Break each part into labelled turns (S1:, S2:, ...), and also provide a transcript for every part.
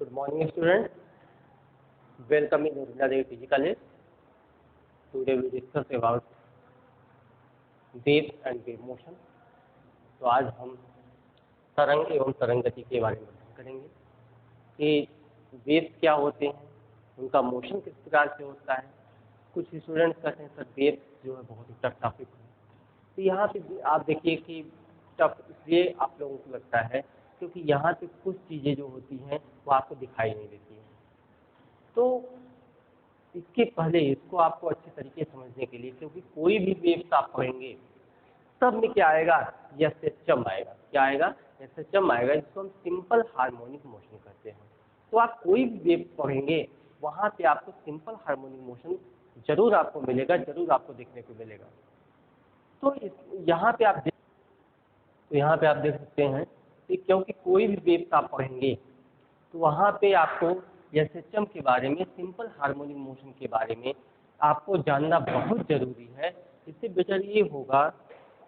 S1: Good morning, students. Welcome in Urmila Devi PG College. Today we discuss about waves and wave motion. तो आज हम तरंग एवं तरंग गति के बारे में बात करेंगे कि वेव्स क्या होते हैं, उनका मोशन किस प्रकार से होता है। कुछ स्टूडेंट्स कहते हैं सर वेव्स जो है बहुत ही टफ टॉपिक है, तो यहाँ पे आप देखिए कि टफ इसलिए आप लोगों को लगता है क्योंकि यहाँ पे कुछ चीज़ें जो होती हैं वो आपको दिखाई नहीं देती हैं। तो इसके पहले इसको आपको अच्छे तरीके से समझने के लिए, क्योंकि कोई भी वेव्स आप पढ़ेंगे सब में क्या आएगा, एसएचएम आएगा। क्या आएगा? एसएचएम आएगा, जिसको हम सिंपल हार्मोनिक मोशन कहते हैं। तो आप कोई भी वेव पढ़ेंगे वहाँ पे आपको सिंपल हार्मोनिक मोशन जरूर आपको मिलेगा, जरूर आपको देखने को मिलेगा। तो यहाँ पे आप देख सकते हैं कि क्योंकि कोई भी वेव्स आप पढ़ेंगे तो वहाँ पे आपको एसएचएम के बारे में, सिंपल हार्मोनिक मोशन के बारे में आपको जानना बहुत ज़रूरी है। इससे बेटर ये होगा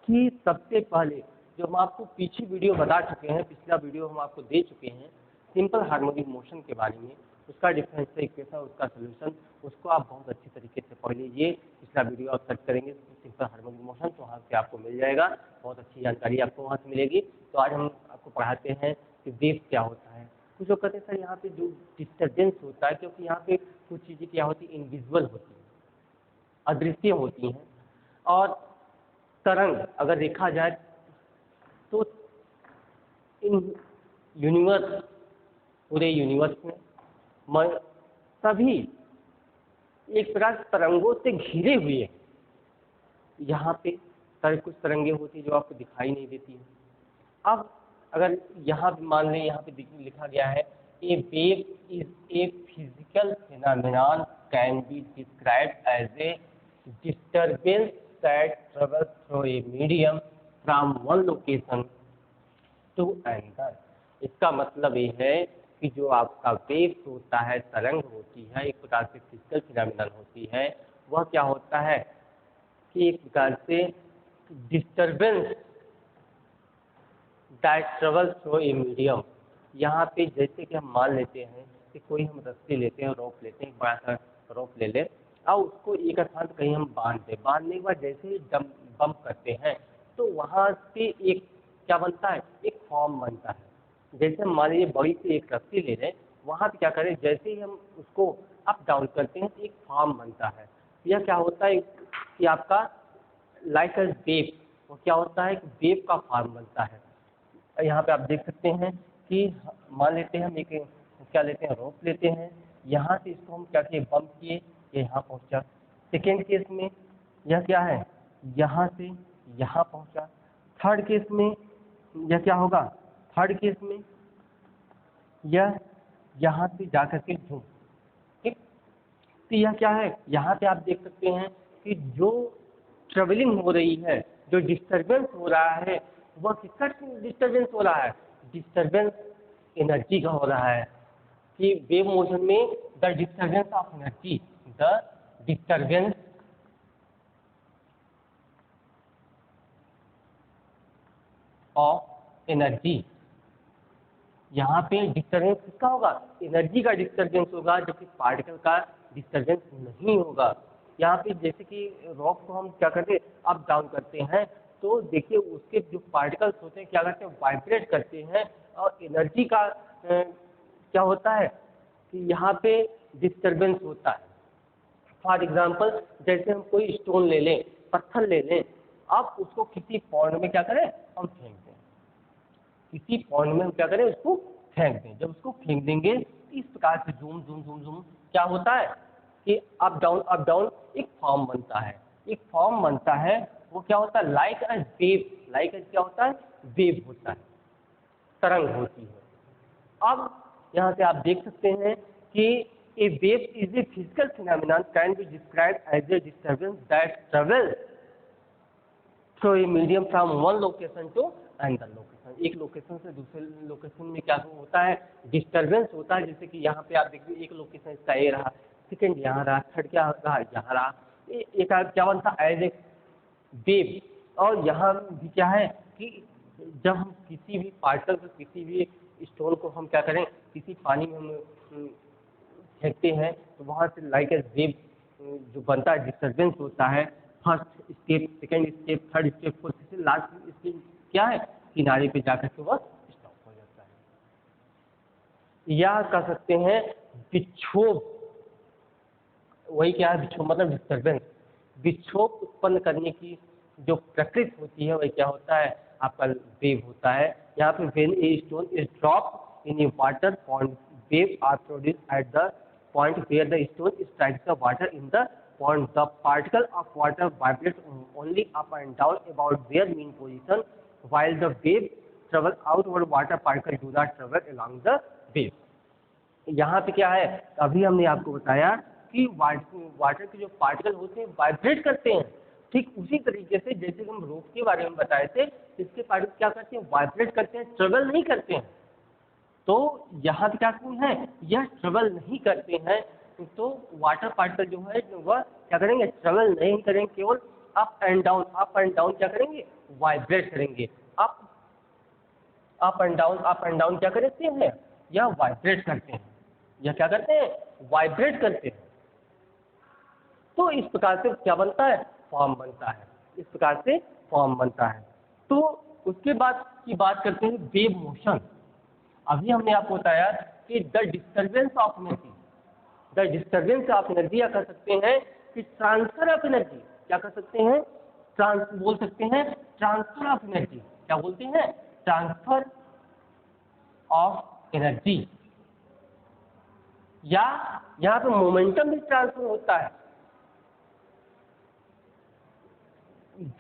S1: कि सबसे पहले जो हम आपको पीछे वीडियो बता चुके हैं, पिछला वीडियो हम आपको दे चुके हैं सिंपल हार्मोनिक मोशन के बारे में, उसका डिफरेंशियल इक्वेशन, उसका सोल्यूशन, उसको आप बहुत अच्छी तरीके से पढ़ लीजिए। पिछला वीडियो आप सर्च करेंगे सिंपल हार्मोनिक मोशन तो वहाँ से आपको मिल जाएगा, बहुत अच्छी जानकारी आपको वहाँ से मिलेगी। तो आज हम आपको पढ़ाते हैं कि वेव क्या होता है। कुछ लोग कहते हैं सर यहाँ पे जो डिस्टर्बेंस होता है, क्योंकि यहाँ पे कुछ चीज़ें क्या होती है, इनविजिबल होती हैं, अदृश्य होती हैं। और तरंग अगर देखा जाए तो इन यूनिवर्स, पूरे यूनिवर्स में सभी एक प्रकार से तरंगों से घिरे हुए हैं। यहाँ पे कुछ तरंगे होती हैं जो आपको दिखाई नहीं देती हैं। अब अगर यहाँ मान लें, यहाँ पे लिखा गया है a wave is a physical phenomenon can be described as a disturbance that travels through a medium from one location to another. इसका मतलब ये है कि जो आपका वेव्स होता है, तरंग होती है, एक प्रकार से फिजिकल फिनोमेनन होती है, वह क्या होता है कि एक प्रकार से disturbance that travels through a medium. यहाँ पे जैसे कि हम मान लेते हैं कि कोई हम रस्सी लेते हैं, रोप लेते हैं, एक बड़ा सा रोप ले लें और उसको एक स्थान कहीं हम बांध दें। बांधने के बाद जैसे ही बम्प करते हैं तो वहाँ से एक क्या बनता है, एक फॉर्म बनता है। जैसे हम मान लीजिए बड़ी सी एक रस्सी ले लें, वहाँ पे क्या करें, जैसे ही हम उसको अप डाउन करते हैं तो एक फॉर्म बनता है। यह क्या होता है कि आपका लाइक अ वेव, वो क्या होता है कि वेव का फॉर्म बनता है। यहाँ पे आप देख सकते हैं कि मान लेते हैं हम एक क्या लेते हैं, रोप लेते हैं, यहाँ से इसको हम क्या किए, बम्प किए, ये यहाँ पहुँचा। सेकेंड केस में यह क्या है, यहाँ से यहाँ पहुँचा। थर्ड केस में यह क्या होगा, थर्ड केस में यह यहाँ से जा करके झूम। ठीक, तो यह क्या है, यहाँ पे आप देख सकते हैं कि जो ट्रेवलिंग हो रही है, जो डिस्टर्बेंस हो रहा है, वह किसका डिस्टर्बेंस हो रहा है, डिस्टर्बेंस एनर्जी का हो रहा है। कि वेव मोशन में the disturbance of energy, the disturbance of energy, यहाँ पे डिस्टर्बेंस किसका होगा, एनर्जी का डिस्टर्बेंस होगा, जबकि पार्टिकल का डिस्टर्बेंस नहीं होगा। यहाँ पे जैसे कि रॉक को हम क्या करते हैं, अप डाउन करते हैं, तो देखिए उसके जो पार्टिकल्स होते हैं क्या करते हैं, वाइब्रेट करते हैं, और एनर्जी का क्या होता है कि यहाँ पे डिस्टर्बेंस होता है। फॉर एग्जाम्पल जैसे हम कोई स्टोन ले लें, पत्थर ले लें, अब उसको किसी पॉन्ड में क्या करें, हम फेंक दें, किसी पॉइंट में हम क्या करें, उसको फेंक दें। जब उसको फेंक देंगे इस प्रकार से झूम झूम झूम झूम क्या होता है कि अप डाउन एक फॉर्म बनता है। एक फॉर्म बनता है, वो क्या होता है, लाइक अ वेव, लाइक क्या होता है, वेव होता है, तरंग होती है। अब यहाँ से आप देख सकते हैं कि a wave is a physical phenomenon can be described as a disturbance that travels through a medium from one location to another location. एक लोकेशन से दूसरे लोकेशन में क्या होता है, डिस्टर्बेंस होता है। जैसे कि यहाँ पे आप देखिए एक लोकेशन इसका ए रहा, सेकेंड यहाँ रहा, थर्ड क्या रहा, यहाँ रहा, एक क्या बनता एज ए वेव। और यहाँ भी क्या है कि जब हम किसी भी पार्टिकल को किसी भी स्टोन को हम क्या करें, किसी पानी में हम फेंकते हैं तो वहाँ से लाइक ए वेव जो बनता है, डिस्टर्बेंस होता है, first step, second step, third step, fourth step, last step क्या है, किनारे पे जाकर के वह स्टॉप हो जाता है। या कह सकते हैं विक्षोभ, वही क्या है विक्षोभ मतलब डिस्टर्बेंस, विक्षोभ उत्पन्न करने की जो प्रकृति होती है वही क्या होता है, आपका वेव होता है। यहाँ पे when a stone is drop in a water pond, wave are produce at the point where the stone strikes the water in the pond. The particle of water vibrates only up and down about their mean position, while the wave travel outward. Water particle do not travel along the wave. यहाँ पे क्या है, अभी हमने आपको बताया कि water के जो पार्टिकल होते हैं वाइब्रेट करते हैं, ठीक उसी तरीके से जैसे हम रोप के बारे में बताए थे, इसके पार्टिकल क्या करते हैं, वाइब्रेट करते हैं, ट्रेवल नहीं करते हैं। तो यहाँ पे क्या है, यह ट्रेवल नहीं करते हैं, तो वाटर पार्टिकल जो है वह क्या करेंगे, ट्रेवल नहीं करेंगे, केवल अप एंड डाउन क्या करेंगे, वाइब्रेट करेंगे। अप एंड डाउन क्या करते हैं, या वाइब्रेट करते हैं, या क्या करते हैं, वाइब्रेट करते हैं। तो इस प्रकार से क्या बनता है, फॉर्म बनता है, इस प्रकार से फॉर्म बनता है। तो उसके बाद की बात करते हैं वेव मोशन। अभी हमने आपको बताया कि the disturbance of energy, the disturbance of energy, या कर सकते हैं कि ट्रांसफर ऑफ एनर्जी, क्या कर सकते हैं, बोल सकते हैं ट्रांसफर ऑफ एनर्जी, क्या बोलते हैं, ट्रांसफर ऑफ एनर्जी। या यहाँ पे मोमेंटम भी ट्रांसफर होता है।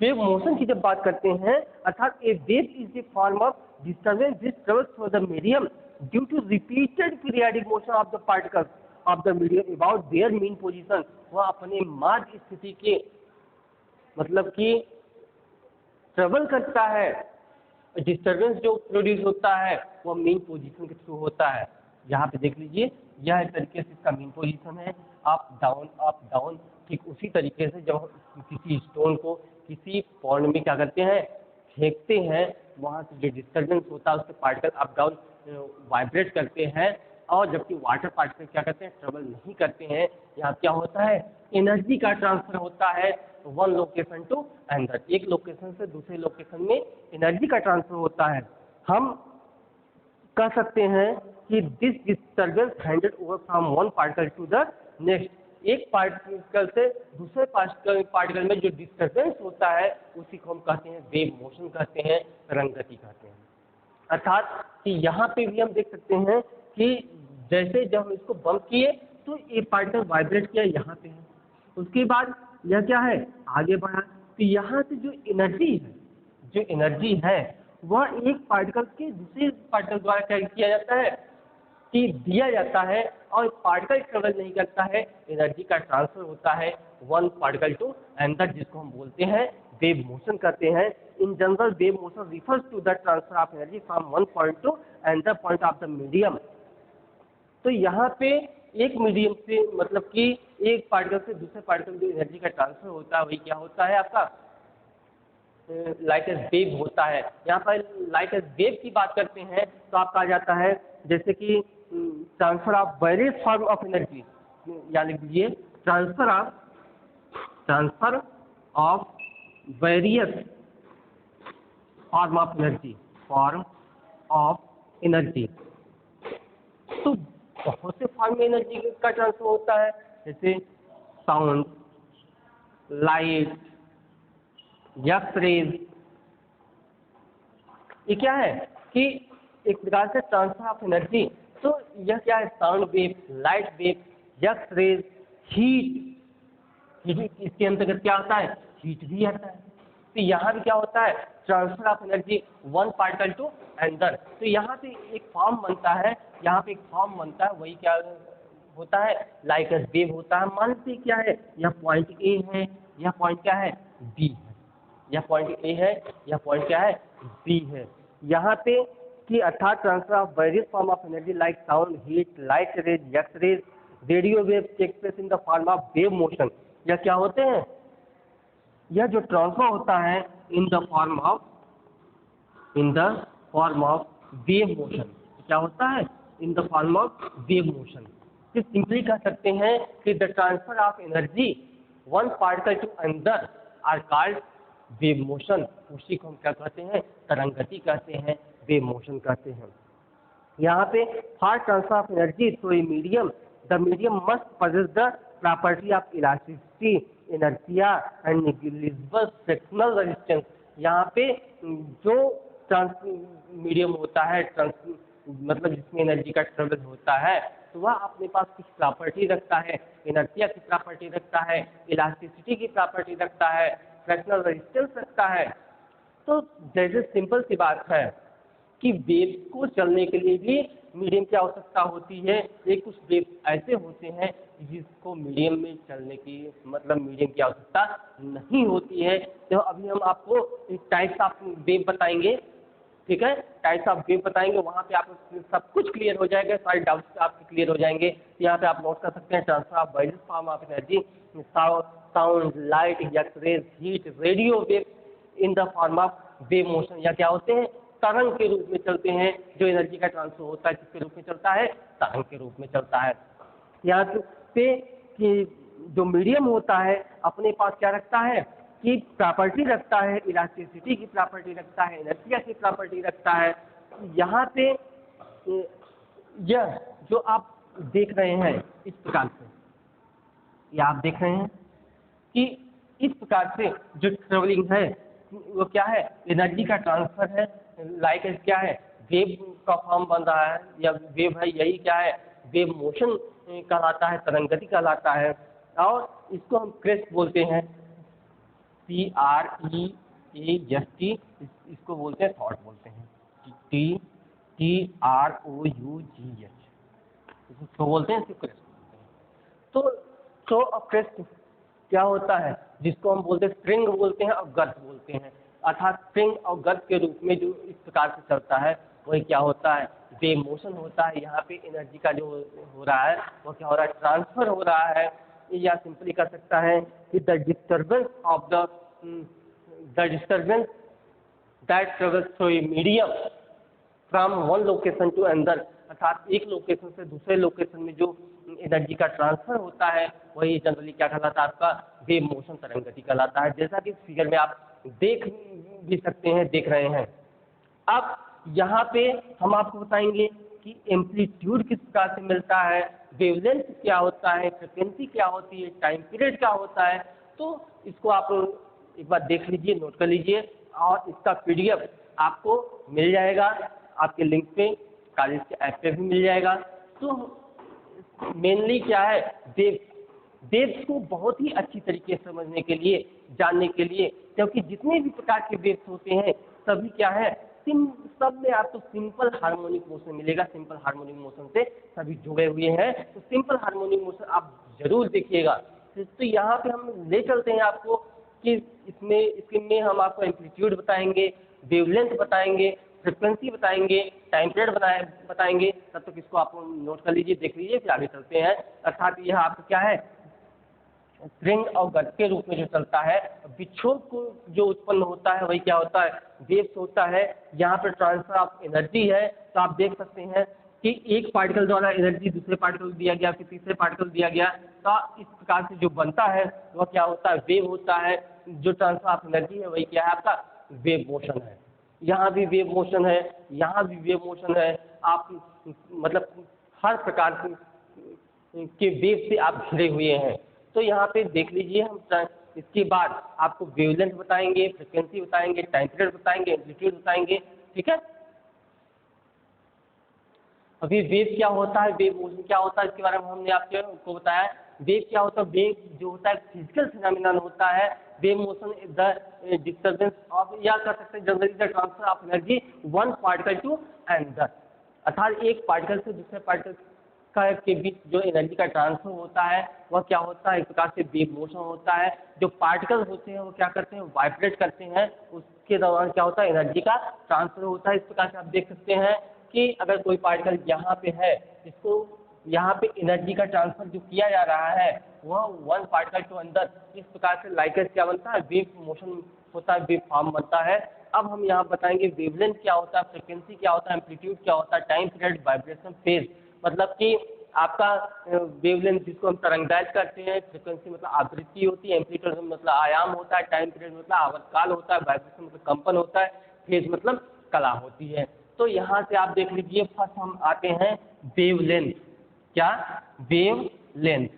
S1: वेव मोशन की जब बात करते हैं, अर्थात a wave is a form of disturbance which travels through the medium due to repeated periodic motion of the particles of the medium about their mean position। वह अपने माध्य स्थिति के मतलब कि ट्रेवल करता है, डिस्टर्बेंस जो प्रोड्यूस होता है वह मीन पोजीशन के थ्रू होता है। यहाँ पे देख लीजिए, यह तरीके से इसका मीन पोजीशन है, अप डाउन। ठीक उसी तरीके से जब किसी स्टोन को किसी पॉन्ड में क्या करते हैं, फेंकते हैं, वहाँ से जो डिस्टर्बेंस होता है उसके पार्टिकल अप डाउन वाइब्रेट करते हैं, और जबकि वाटर पार्टिकल क्या करते हैं, ट्रेवल नहीं करते हैं। यहाँ क्या होता है, एनर्जी का ट्रांसफर होता है वन लोकेशन टू अनदर, एक लोकेशन से दूसरे लोकेशन में एनर्जी का ट्रांसफर होता है। हम कह सकते हैं कि this disturbance handed over from one particle to the next, एक पार्टिकल से दूसरे पार्टिकल में जो डिस्टर्बेंस होता है उसी को हम कहते हैं वेव मोशन कहते हैं, तरंग गति कहते हैं। अर्थात कि यहाँ पे भी हम देख सकते हैं कि जैसे जब हम इसको बम्प किए तो एक पार्टिकल वाइब्रेट किया यहाँ पे है, उसके बाद यह क्या है, आगे बढ़ा, तो यहाँ से जो एनर्जी है वह एक पार्टिकल के दूसरे पार्टिकल द्वारा क्या किया जाता है, कि दिया जाता है, और पार्टिकल ट्रेवल नहीं करता है, एनर्जी का ट्रांसफर होता है वन पार्टिकल टू अनदर, जिसको हम बोलते हैं वेव मोशन करते हैं। In general wave motion refers to the transfer of energy from one point to another point of the medium. तो यहाँ पे एक मीडियम से मतलब कि एक पार्टिकल से दूसरे पार्टिकल जो एनर्जी का ट्रांसफर होता है वही क्या होता है, आपका लाइट एज वेव होता है। यहाँ पर लाइट एज वेव की बात करते हैं तो आपका आ जाता है जैसे कि transfer of various form of energy, या लिख लीजिए transfer of various form of energy. तो बहुत से फॉर्म में एनर्जी का ट्रांसफर होता है, जैसे साउंड, लाइट, एक्स-रेज। ये क्या है कि एक प्रकार से ट्रांसफर ऑफ एनर्जी। तो यह क्या है, sound wave, light wave, X-rays, heat, इसके अंतर्गत क्या होता है, हीट भी आता है। तो यहाँ भी क्या होता है, transfer of energy one particle to another. तो यहाँ पे एक फॉर्म बनता है, वही क्या होता है, लाइक एज वेव होता है। मान लीजिए क्या है, यह पॉइंट ए है, यह पॉइंट क्या है, बी है, यह पॉइंट ए है, यह पॉइंट क्या है, बी है। यहाँ पे कि अर्थात transfer of various form of energy like sound, heat, light rays, X rays, radio wave take place in the form of wave motion. यह क्या होते हैं, यह जो ट्रांसफर होता है in the form of wave motion, क्या होता है, in the form of wave motion. फिर सिंपली कह सकते हैं कि the transfer of energy one particle to another are called wave motion. उसी को हम क्या कहते हैं, तरंग गति कहते हैं, वेव मोशन कहते हैं। यहाँ पे for transfer of energy through a medium, the medium must possess the property of elasticity, inertia and negligible frictional resistance. यहाँ पे जो मीडियम होता है, मतलब जिसमें एनर्जी का ट्रेवल होता है, तो वह अपने पास कुछ प्रॉपर्टी रखता है, इनर्शिया की प्रॉपर्टी रखता है, इलास्टिसिटी की प्रॉपर्टी रखता है, फ्रिक्शनल रेजिस्टेंस रखता है। तो जैसे सिंपल सी बात है कि वेव को चलने के लिए भी मीडियम की आवश्यकता होती है। एक कुछ वेव ऐसे होते हैं जिसको मीडियम में चलने की, मतलब मीडियम की आवश्यकता नहीं होती है। तो अभी हम आपको टाइप्स ऑफ वेव बताएंगे, ठीक है, टाइप्स ऑफ वेव बताएंगे, वहाँ पे आपको सब कुछ क्लियर हो जाएगा, सारे डाउट्स आपके क्लियर हो जाएंगे। यहाँ पे आप नोट कर सकते हैं, transfer of various form of energy, sound, light, X-rays, heat, radio wave in the form of wave motion. या क्या होते हैं, तरंग के रूप में चलते हैं। जो एनर्जी का ट्रांसफर होता है किसके रूप में चलता है, तरंग के रूप में चलता है। यहाँ पे कि जो मीडियम होता है अपने पास क्या रखता है कि प्रॉपर्टी रखता है, इलास्टिसिटी की प्रॉपर्टी रखता है, इनर्शिया की प्रॉपर्टी रखता है। यहाँ पे यह जो आप देख रहे हैं इस प्रकार से, ये आप देख रहे हैं कि इस प्रकार से जो ट्रेवलिंग है वो क्या है, एनर्जी का ट्रांसफर है। लाइक क्या है, वेव का फॉर्म बन रहा है, या वेव है, यही क्या है, वेव मोशन कहलाता है, तरंग गति कहलाता है। और इसको हम क्रेस्ट बोलते हैं, CREAST, इसको बोलते हैं थॉट बोलते हैं, TROUGH, इसको बोलते हैं, इसको क्रेस्ट बोलते हैं। तो शो ऑफ क्रेस्ट क्या होता है, जिसको हम बोलते हैं स्प्रिंग बोलते हैं और गर्थ बोलते हैं। अर्थात स्प्रिंग और गर्थ के रूप में जो इस प्रकार से चलता है वही क्या होता है, वेव मोशन होता है। यहाँ पे एनर्जी का जो हो रहा है वो क्या हो रहा है, ट्रांसफर हो रहा है। या सिंपली कर सकता है कि the disturbance that travels through a medium from one location to another, अर्थात एक लोकेशन से दूसरे लोकेशन में जो एनर्जी का ट्रांसफर होता है वही जनरली क्या कहलाता है, आपका वेव मोशन, तरंग गति कहलाता है। जैसा कि इस फिगर में आप देख भी सकते हैं, देख रहे हैं। अब यहाँ पे हम आपको बताएंगे कि एम्पलीट्यूड किस प्रकार से मिलता है, वेवलेंथ क्या होता है, फ्रिक्वेंसी क्या होती है, टाइम पीरियड क्या होता है। तो इसको आप एक बार देख लीजिए, नोट कर लीजिए, और इसका PDF आपको मिल जाएगा आपके लिंक पे, कॉलेज के ऐप पे भी मिल जाएगा। तो मेनली क्या है, वेव्स को बहुत ही अच्छी तरीके से समझने के लिए, जानने के लिए, क्योंकि जितने भी प्रकार के वेव्स होते हैं सभी क्या है, सब में आपको सिंपल हार्मोनिक मोशन मिलेगा। सिंपल हार्मोनिक मोशन से सभी जुड़े हुए हैं, तो सिंपल हार्मोनिक मोशन आप जरूर देखिएगा। तो यहाँ पे हम ले चलते हैं आपको कि इसमें हम आपको एम्पलीट्यूड बताएंगे, वेवलेंथ बताएंगे, फ्रिक्वेंसी बताएंगे, टाइम पीरियड बताएंगे। तब तक इसको आप नोट कर लीजिए, देख लीजिए, फिर आगे चलते हैं। अर्थात यह आपको क्या है, स्प्रिंग और गर्थ के रूप में जो चलता है, विक्षोभ को जो उत्पन्न होता है वही क्या होता है, वेव्स होता है। यहाँ पर ट्रांसफर ऑफ एनर्जी है, तो आप देख सकते हैं कि एक पार्टिकल द्वारा एनर्जी दूसरे पार्टिकल दिया गया, फिर तीसरे पार्टिकल दिया गया, तो इस प्रकार से जो बनता है वह क्या होता है, वेव होता है। जो ट्रांसफर ऑफ एनर्जी है वही क्या है, आपका वेव मोशन है। यहाँ भी वेव मोशन है, यहाँ भी वेव मोशन है। आप मतलब हर प्रकार के वेव से आप घिरे हुए हैं। तो यहाँ पे देख लीजिए, हम इसके बाद आपको वेवलेंथ बताएंगे, फ्रिक्वेंसी बताएंगे, टाइम पीरियड बताएंगे, एम्पलीट्यूड बताएंगे, ठीक है। अभी वेव क्या होता है, वेव मोशन क्या होता है, इसके बारे में हमने आपको बताया। वेव क्या होता है, वेव जो होता है फिजिकल फिनोमिनन होता है। Wave motion the disturbance of, या कर सकते हैं generally the transfer of energy one particle to another, अर्थात एक पार्टिकल से दूसरे पार्टिकल के बीच जो एनर्जी का ट्रांसफर होता है वह क्या होता है, एक प्रकार से वेव मोशन होता है। जो पार्टिकल होते हैं वो क्या करते हैं, वाइब्रेट करते हैं, उसके दौरान क्या होता है, एनर्जी का ट्रांसफर होता है। इस प्रकार से आप देख सकते हैं कि अगर कोई पार्टिकल यहाँ पे है, इसको यहाँ पे एनर्जी का ट्रांसफर जो किया जा रहा है वह वन पार्टिकल टू अंदर, इस प्रकार से लाइक क्या बनता है, वेव मोशन होता है, वेव फॉर्म बनता है। अब हम यहाँ बताएंगे वेवलेंथ क्या होता है, फ्रिक्वेंसी क्या होता है, एम्पलीट्यूड क्या होता है, टाइम पीरियड, वाइब्रेशन, फेज। मतलब कि आपका वेवलेंथ जिसको हम तरंगदैर्घ्य करते हैं, फ्रिक्वेंसी मतलब आवृत्ति होती है, एम्पलीट्यूड मतलब आयाम होता है, टाइम पीरियड मतलब आवर्तकाल होता है, वाइब्रेशन मतलब कंपन होता है, फेज मतलब कला होती है। तो यहाँ से आप देख लीजिए, फर्स्ट हम आते हैं वेवलेंथ। क्या? वेवलेंथ।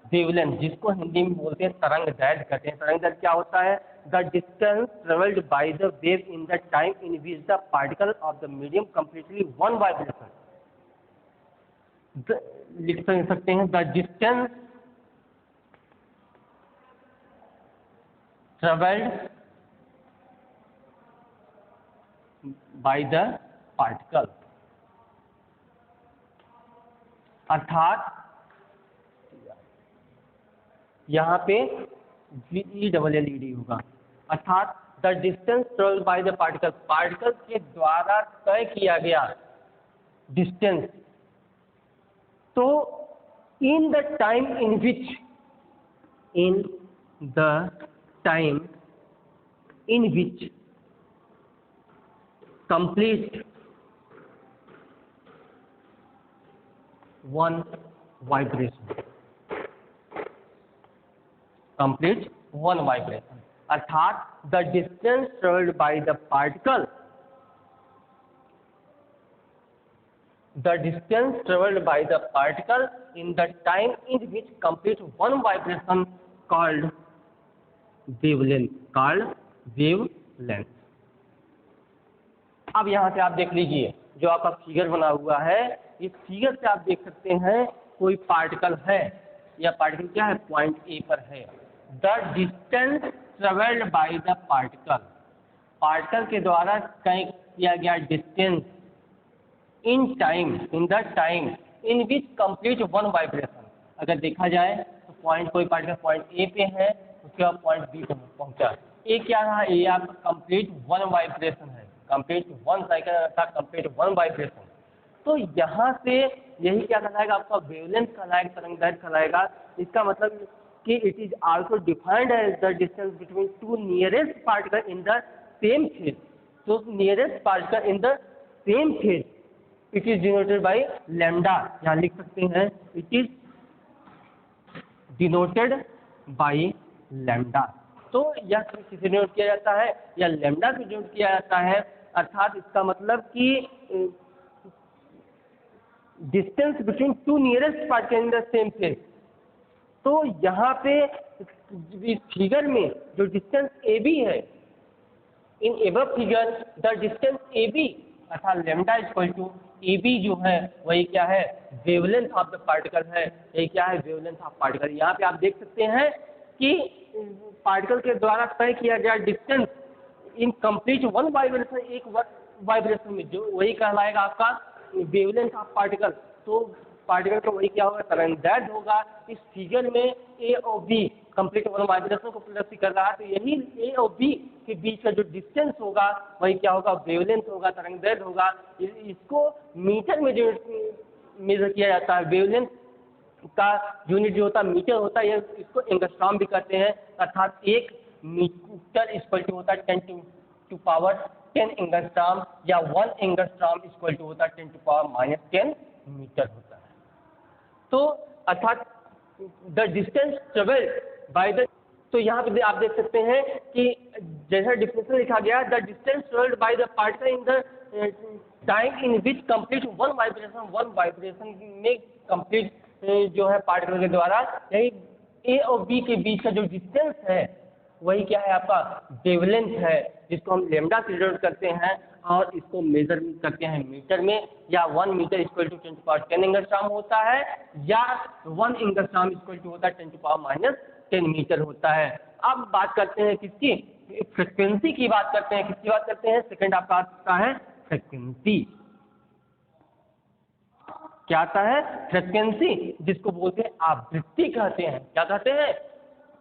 S1: वेवलेंथ जिसको हिंदी में बोलते हैं तरंगदैर्घ्य कहते हैं। तरंगदैर्घ्य क्या होता है? The distance travelled by the wave in the time in which the particle of the medium completely one vibration. लिख सकते हैं the distance travelled by the particle, अर्थात यहाँ पे ELLED होगा, अर्थात the distance travelled by the particle, particle के द्वारा तय किया गया डिस्टेंस। तो in the time in which, in the time in which complete one vibration, complete one vibration, अर्थात the distance traveled by the particle, the distance traveled by the particle in the time in which complete one vibration called wavelength, called wavelength। अब यहाँ से आप देख लीजिए, जो आपका figure बना हुआ है, इस फिगर से आप देख सकते हैं कोई पार्टिकल है, या पार्टिकल क्या है? पॉइंट ए पर है। The distance travelled by the particle, particle के द्वारा तय किया गया distance in time, in the time in which complete one vibration. अगर देखा जाए तो पॉइंट, कोई पार्टिकल पॉइंट ए पे है, उसके बाद पॉइंट बी पे पहुंचा। ए क्या रहा? ए आपका कंप्लीट वन वाइब्रेशन है, कंप्लीट वन साइकिल अर्थात कंप्लीट वन वाइब्रेशन। तो यहाँ से यही क्या कहलाएगा? आपका वेवलेंथ कहलाएगा, तरंगदैर्घ्य कहलाएगा। इसका मतलब कि it is also defined as the distance between two nearest particle in the same phase. तो nearest particle in the same phase it is denoted by lambda. यहाँ लिख सकते हैं it is denoted by lambda. तो यह किसे denote किया जाता है? या लैम्डा से डिनोट किया जाता है। अर्थात इसका मतलब कि distance between two nearest particle in the same phase. तो यहाँ पे इस फिगर में जो डिस्टेंस ए बी है, in above figure the distance A B अर्थात lambda equal to A B जो है वही क्या है? वेवलेंथ ऑफ द पार्टिकल है। यही क्या है? Wavelength of particle. यहाँ पे आप देख सकते हैं कि पार्टिकल के द्वारा तय किया गया distance in complete one vibration, एक वाइब्रेशन में, जो वही कहलाएगा आपका वेवलेंथ ऑफ पार्टिकल। तो पार्टिकल का वही क्या होगा? तरंगदैर्घ्य होगा। इस फिगर में ए और बी कंप्लीट वन वाइब्रेशन को प्रदर्शित कर रहा है, तो यही ए और बी के बीच का जो डिस्टेंस होगा वही क्या होगा? वेवलेंथ होगा, तरंगदैर्घ्य होगा। इसको मीटर में जो मेजर किया जाता है, वेवलेंथ का यूनिट जो होता है मीटर होता है, इसको एंगस्ट्रॉम भी कहते हैं। अर्थात एक मीटर इक्वल टू होता है 10 टू पावर 10 एंगस्ट्रॉम, या 1 एंगस्ट्रॉम इक्वल टू होता है 10 टू पावर -10 मीटर होता है। तो अर्थात the distance travelled by the, तो यहाँ पे आप देख सकते हैं कि जैसा डिफिनेशन लिखा गया, the distance travelled by the particle in the time in which complete one vibration में कंप्लीट जो है पार्टिकल के द्वारा, यही ए और बी के बीच का जो डिस्टेंस है वही क्या है? आपका वेवलेंथ है, जिसको हम लैम्डा से डिनोट करते हैं और इसको मेजर करते हैं मीटर में। या 1 metre equal to 10 to power 10 angstrom होता है, या 1 एंगस्ट्रॉम इक्वल टू होता है 10 टू पावर -10 मीटर होता है। अब बात करते हैं किसकी? फ्रिक्वेंसी की बात करते हैं। किसकी बात करते हैं? सेकंड आपका आता है फ्रिक्वेंसी। क्या आता है? फ्रिक्वेंसी, जिसको बोलते हैं आवृत्ति कहते हैं। क्या कहते हैं?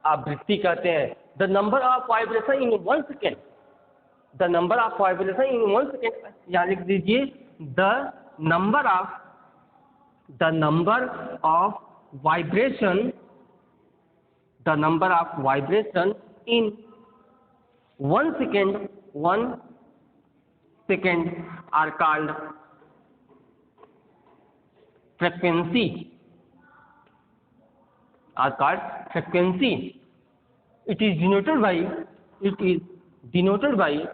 S1: आवृत्ति कहते हैं। The number of vibration in 1 second, the number of vibration in 1 second, यहाँ लिख दीजिए the number of vibration, the number of vibration in 1 second are called frequency. It is denoted by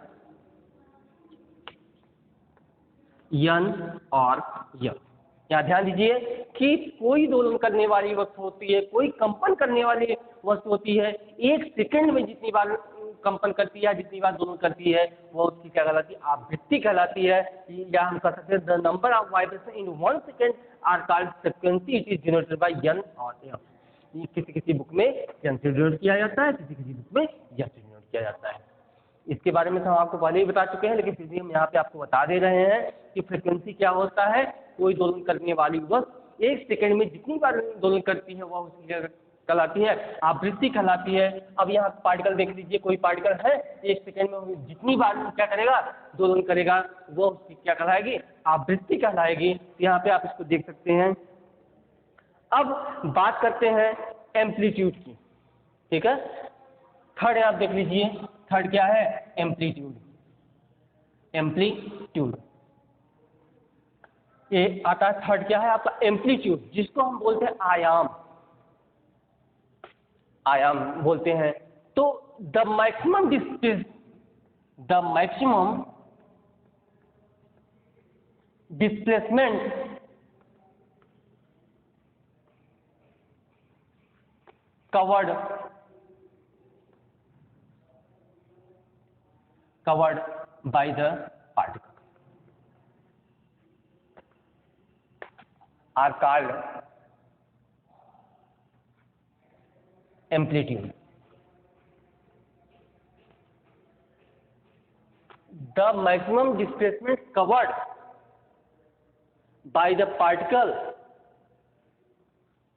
S1: n और f. यहाँ ध्यान दीजिए कि कोई दोलन करने वाली वस्तु होती है, कोई कंपन करने वाली वस्तु होती है, 1 सेकंड में जितनी बार कंपन करती है, जितनी बार दोलन करती है, वो उसकी क्या कहलाती है? आवृत्ति कहलाती है। या हम कह सकते हैं the number of vibration in 1 second are called frequency. It is denoted by n और f. किसी बुक में n से डिनोट किया जाता है, किसी बुक में f से डिनोट किया जाता है। इसके बारे में तो हम आपको पहले ही बता चुके हैं, लेकिन फिर भी हम यहाँ पे आपको बता दे रहे हैं कि फ्रीक्वेंसी क्या होता है। कोई दोलन करने वाली वस्तु 1 सेकंड में जितनी बार दोलन करती है वह उसकी क्या कहलाती है? आवृत्ति कहलाती है। अब यहाँ पार्टिकल देख लीजिए, कोई पार्टिकल है 1 सेकंड में जितनी बार क्या करेगा? दोलन करेगा, वो उसकी क्या कहलाएगी? आवृत्ति कहलाएगी। यहाँ पे आप इसको देख सकते हैं। अब बात करते हैं एम्पलीट्यूड की, ठीक है। थर्ड आप देख लीजिए, थर्ड क्या है? एम्पलीट्यूड। ये आता है थर्ड क्या है आपका? एम्पलीट्यूड, जिसको हम बोलते हैं आयाम बोलते हैं। तो the maximum displacement covered by the particle are called amplitude. The maximum displacement covered by the particle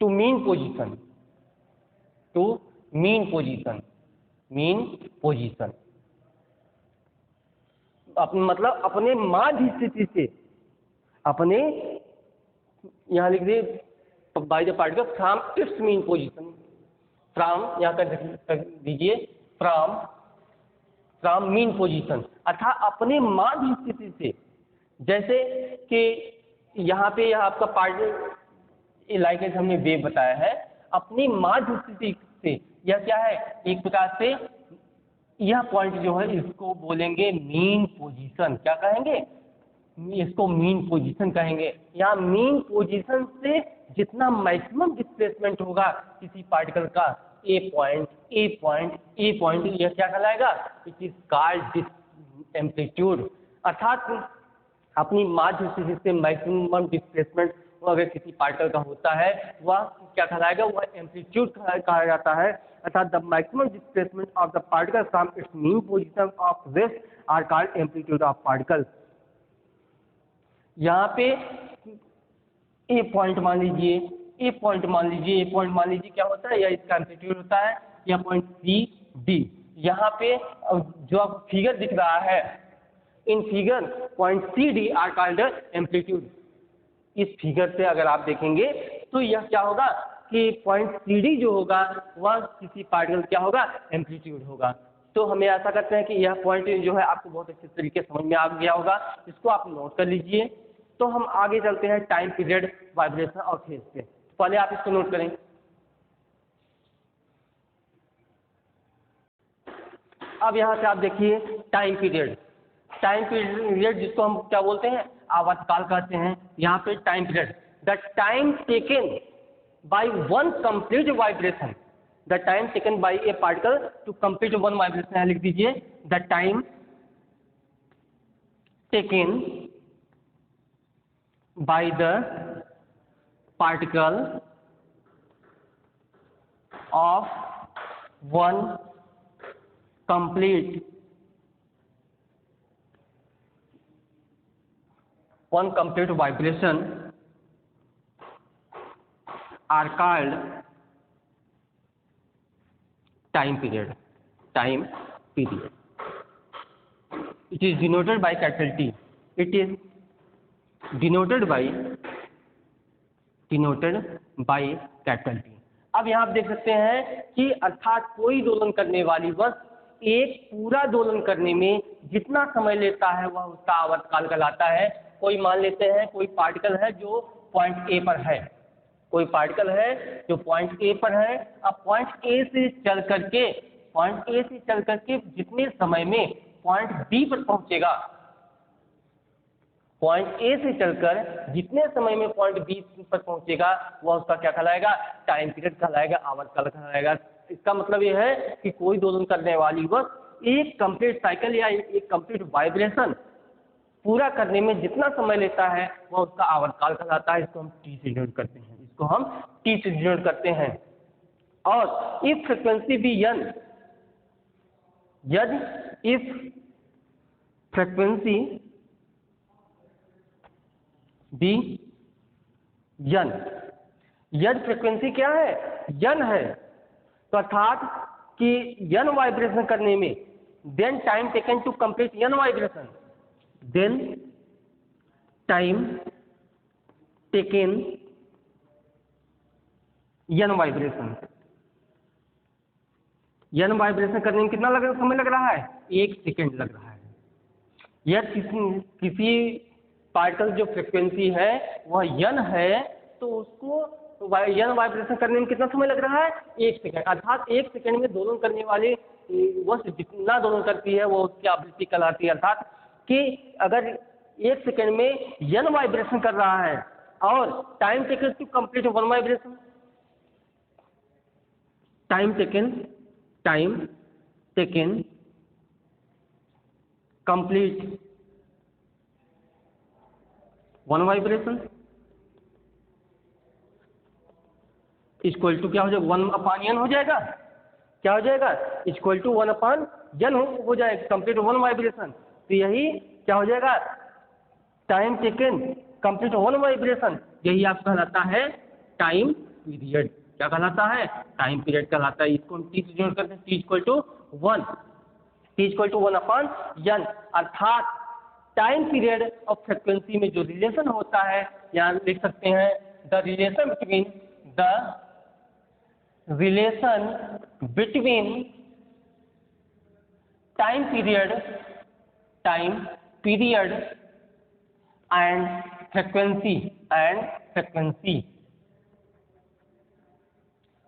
S1: to mean position. मतलब अपने माध्य स्थिति से, अपने यहाँ लिख दिए bye the particle from its mean position. From यहाँ कर दीजिए, फ्रॉम मीन पोजीशन, अर्थात अपने माध्य स्थिति से। जैसे कि यहाँ पे यह आपका पार्टिकल लाइक हमने वेव बताया है, अपनी माध्य स्थिति से। यह क्या है? एक प्रकार से यह पॉइंट जो है इसको बोलेंगे मीन पोजीशन। क्या कहेंगे? इसको मीन पोजीशन कहेंगे। यहाँ मीन पोजीशन से जितना मैक्सिमम डिस्प्लेसमेंट होगा किसी पार्टिकल का, ए पॉइंट, यह क्या कहलाएगा? It is called amplitude. अर्थात अपनी माध्य स्थिति से मैक्सिमम डिस्प्लेसमेंट अगर किसी पार्टिकल का होता है वह क्या कहलाएगा? वह एम्पलीट्यूड कहा जाता है। अर्थात the maximum displacement of the particle from its mean position of rest are called amplitude of particle. यहाँ पे ए पॉइंट मान लीजिए, क्या होता है? यह इसका एम्पलीट्यूड होता है। यह पॉइंट सी डी, यहाँ पे जो आपको फिगर दिख रहा है, in figure point C D are called amplitude. इस फिगर से अगर आप देखेंगे तो यह क्या होगा कि पॉइंट सी डी जो होगा वह किसी पार्टिकल क्या होगा? एम्पलीट्यूड होगा। तो हमें ऐसा करते हैं कि यह पॉइंट जो है आपको बहुत अच्छे तरीके से समझ में आ गया होगा, इसको आप नोट कर लीजिए। तो हम आगे चलते हैं टाइम पीरियड, वाइब्रेशन और फेज पे। पहले आप इसको नोट करें। अब यहाँ से आप देखिए टाइम पीरियड जिसको हम क्या बोलते हैं? आवर्तकाल कहते हैं। यहाँ पे time period, the time taken by one complete vibration, the time taken by a particle to complete one vibration. यहाँ लिख दीजिए the time taken by the particle of one complete vibration are called time period. It is denoted by capital T. It is denoted by capital T. अब यहाँ आप देख सकते हैं कि अर्थात कोई दोलन करने वाली वस्तु एक पूरा दोलन करने में जितना समय लेता है वह उसका आवर्तकाल कहलाता है। कोई मान लेते हैं कोई पार्टिकल है जो पॉइंट ए पर है, कोई पार्टिकल है जो पॉइंट ए पर है। अब पॉइंट ए से चल करके जितने समय में पॉइंट बी पर पहुंचेगा, पॉइंट ए से चलकर जितने समय में पॉइंट बी पर पहुंचेगा वह उसका क्या कहलाएगा, टाइम पीरियड कहलाएगा, आवर्तकाल कहलाएगा। इसका मतलब यह है कि कोई दोलन करने वाली वस्तु एक कंप्लीट साइकिल या एक कंप्लीट वाइब्रेशन पूरा करने में जितना समय लेता है वह उसका आवर्तकाल कहलाता है। इसको हम टी से डिनोट करते हैं, इसको हम टी से डिनोट करते हैं। और इफ फ्रीक्वेंसी भी यन, यदि इफ फ्रीक्वेंसी बी यन, यदि फ्रीक्वेंसी क्या है, यन है, तो अर्थात कि यन वाइब्रेशन करने में then time taken to complete one vibration, then time taken one vibration, one vibration करने में कितना समय लग रहा है, 1 सेकेंड लग रहा है। यह किसी पार्टिकल जो फ्रीक्वेंसी है वह यन है तो उसको यन वाइब्रेशन करने में कितना समय लग रहा है, 1 सेकेंड। अर्थात 1 सेकेंड में दोलन करने वाली वस्तु जितना दोलन करती है वो उसकी आवृत्ति कहलाती है। अर्थात कि अगर 1 सेकेंड में यन वाइब्रेशन कर रहा है और time taken to complete 1 vibration, time taken complete 1 vibration equal to क्या हो जाएगा, 1/n हो जाएगा। क्या हो जाएगा, इक्वल टू 1/n हो जाएगा, कंप्लीट 1 वाइब्रेशन। तो यही क्या हो जाएगा, टाइम टेकन कंप्लीट 1 वाइब्रेशन, यही आप कहलाता है टाइम पीरियड। क्या कहलाता है, टाइम पीरियड कहलाता है। इसको हम टी से जोड़ करते हैं, टी इक्वल टू 1/n, अर्थात टाइम पीरियड ऑफ फ्रीक्वेंसी में जो रिलेशन होता है, यहाँ लिख सकते हैं the relation between time period and frequency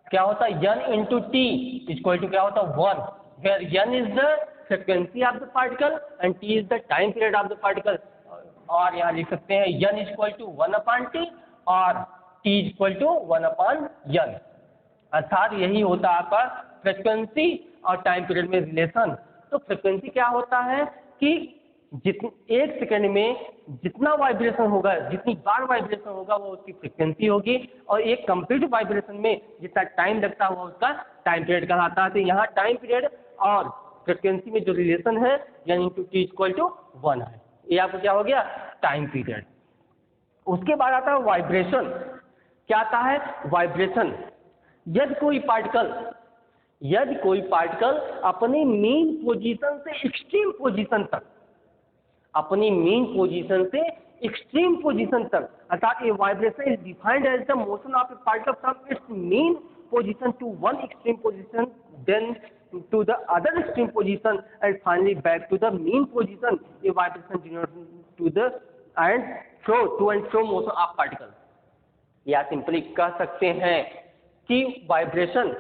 S1: क्या होता है, n into T equal to क्या होता है 1, where n is the frequency of the particle and t is the time period of the particle. और यहाँ लिख सकते हैं n इक्वल टू 1/t और t इक्वल टू 1/n। अर्थात यही होता है आपका फ्रीक्वेंसी और टाइम पीरियड में रिलेशन। तो फ्रीक्वेंसी क्या होता है कि 1 सेकेंड में जितना वाइब्रेशन होगा, जितनी बार वाइब्रेशन होगा वो उसकी फ्रीक्वेंसी होगी, और एक कंप्लीट वाइब्रेशन में जितना टाइम लगता है वो उसका टाइम पीरियड कहलाता है। तो यहाँ टाइम पीरियड और फ्रीक्वेंसी में जो रिलेशन है n into T equal to 1 है। ये आपको क्या हो गया, टाइम पीरियड। उसके बाद आता है वाइब्रेशन। क्या आता है, वाइब्रेशन। यदि कोई पार्टिकल अपनी मीन पोजीशन से एक्सट्रीम पोजीशन तक, अपनी मीन पोजीशन से एक्सट्रीम पोजीशन तक, अर्थात ये vibration is defined as the motion of a particle from its mean position to one extreme position, then to the other extreme position and finally back to the mean position. A vibration denotes to the and fro motion of particle. या simply कह सकते हैं कि vibration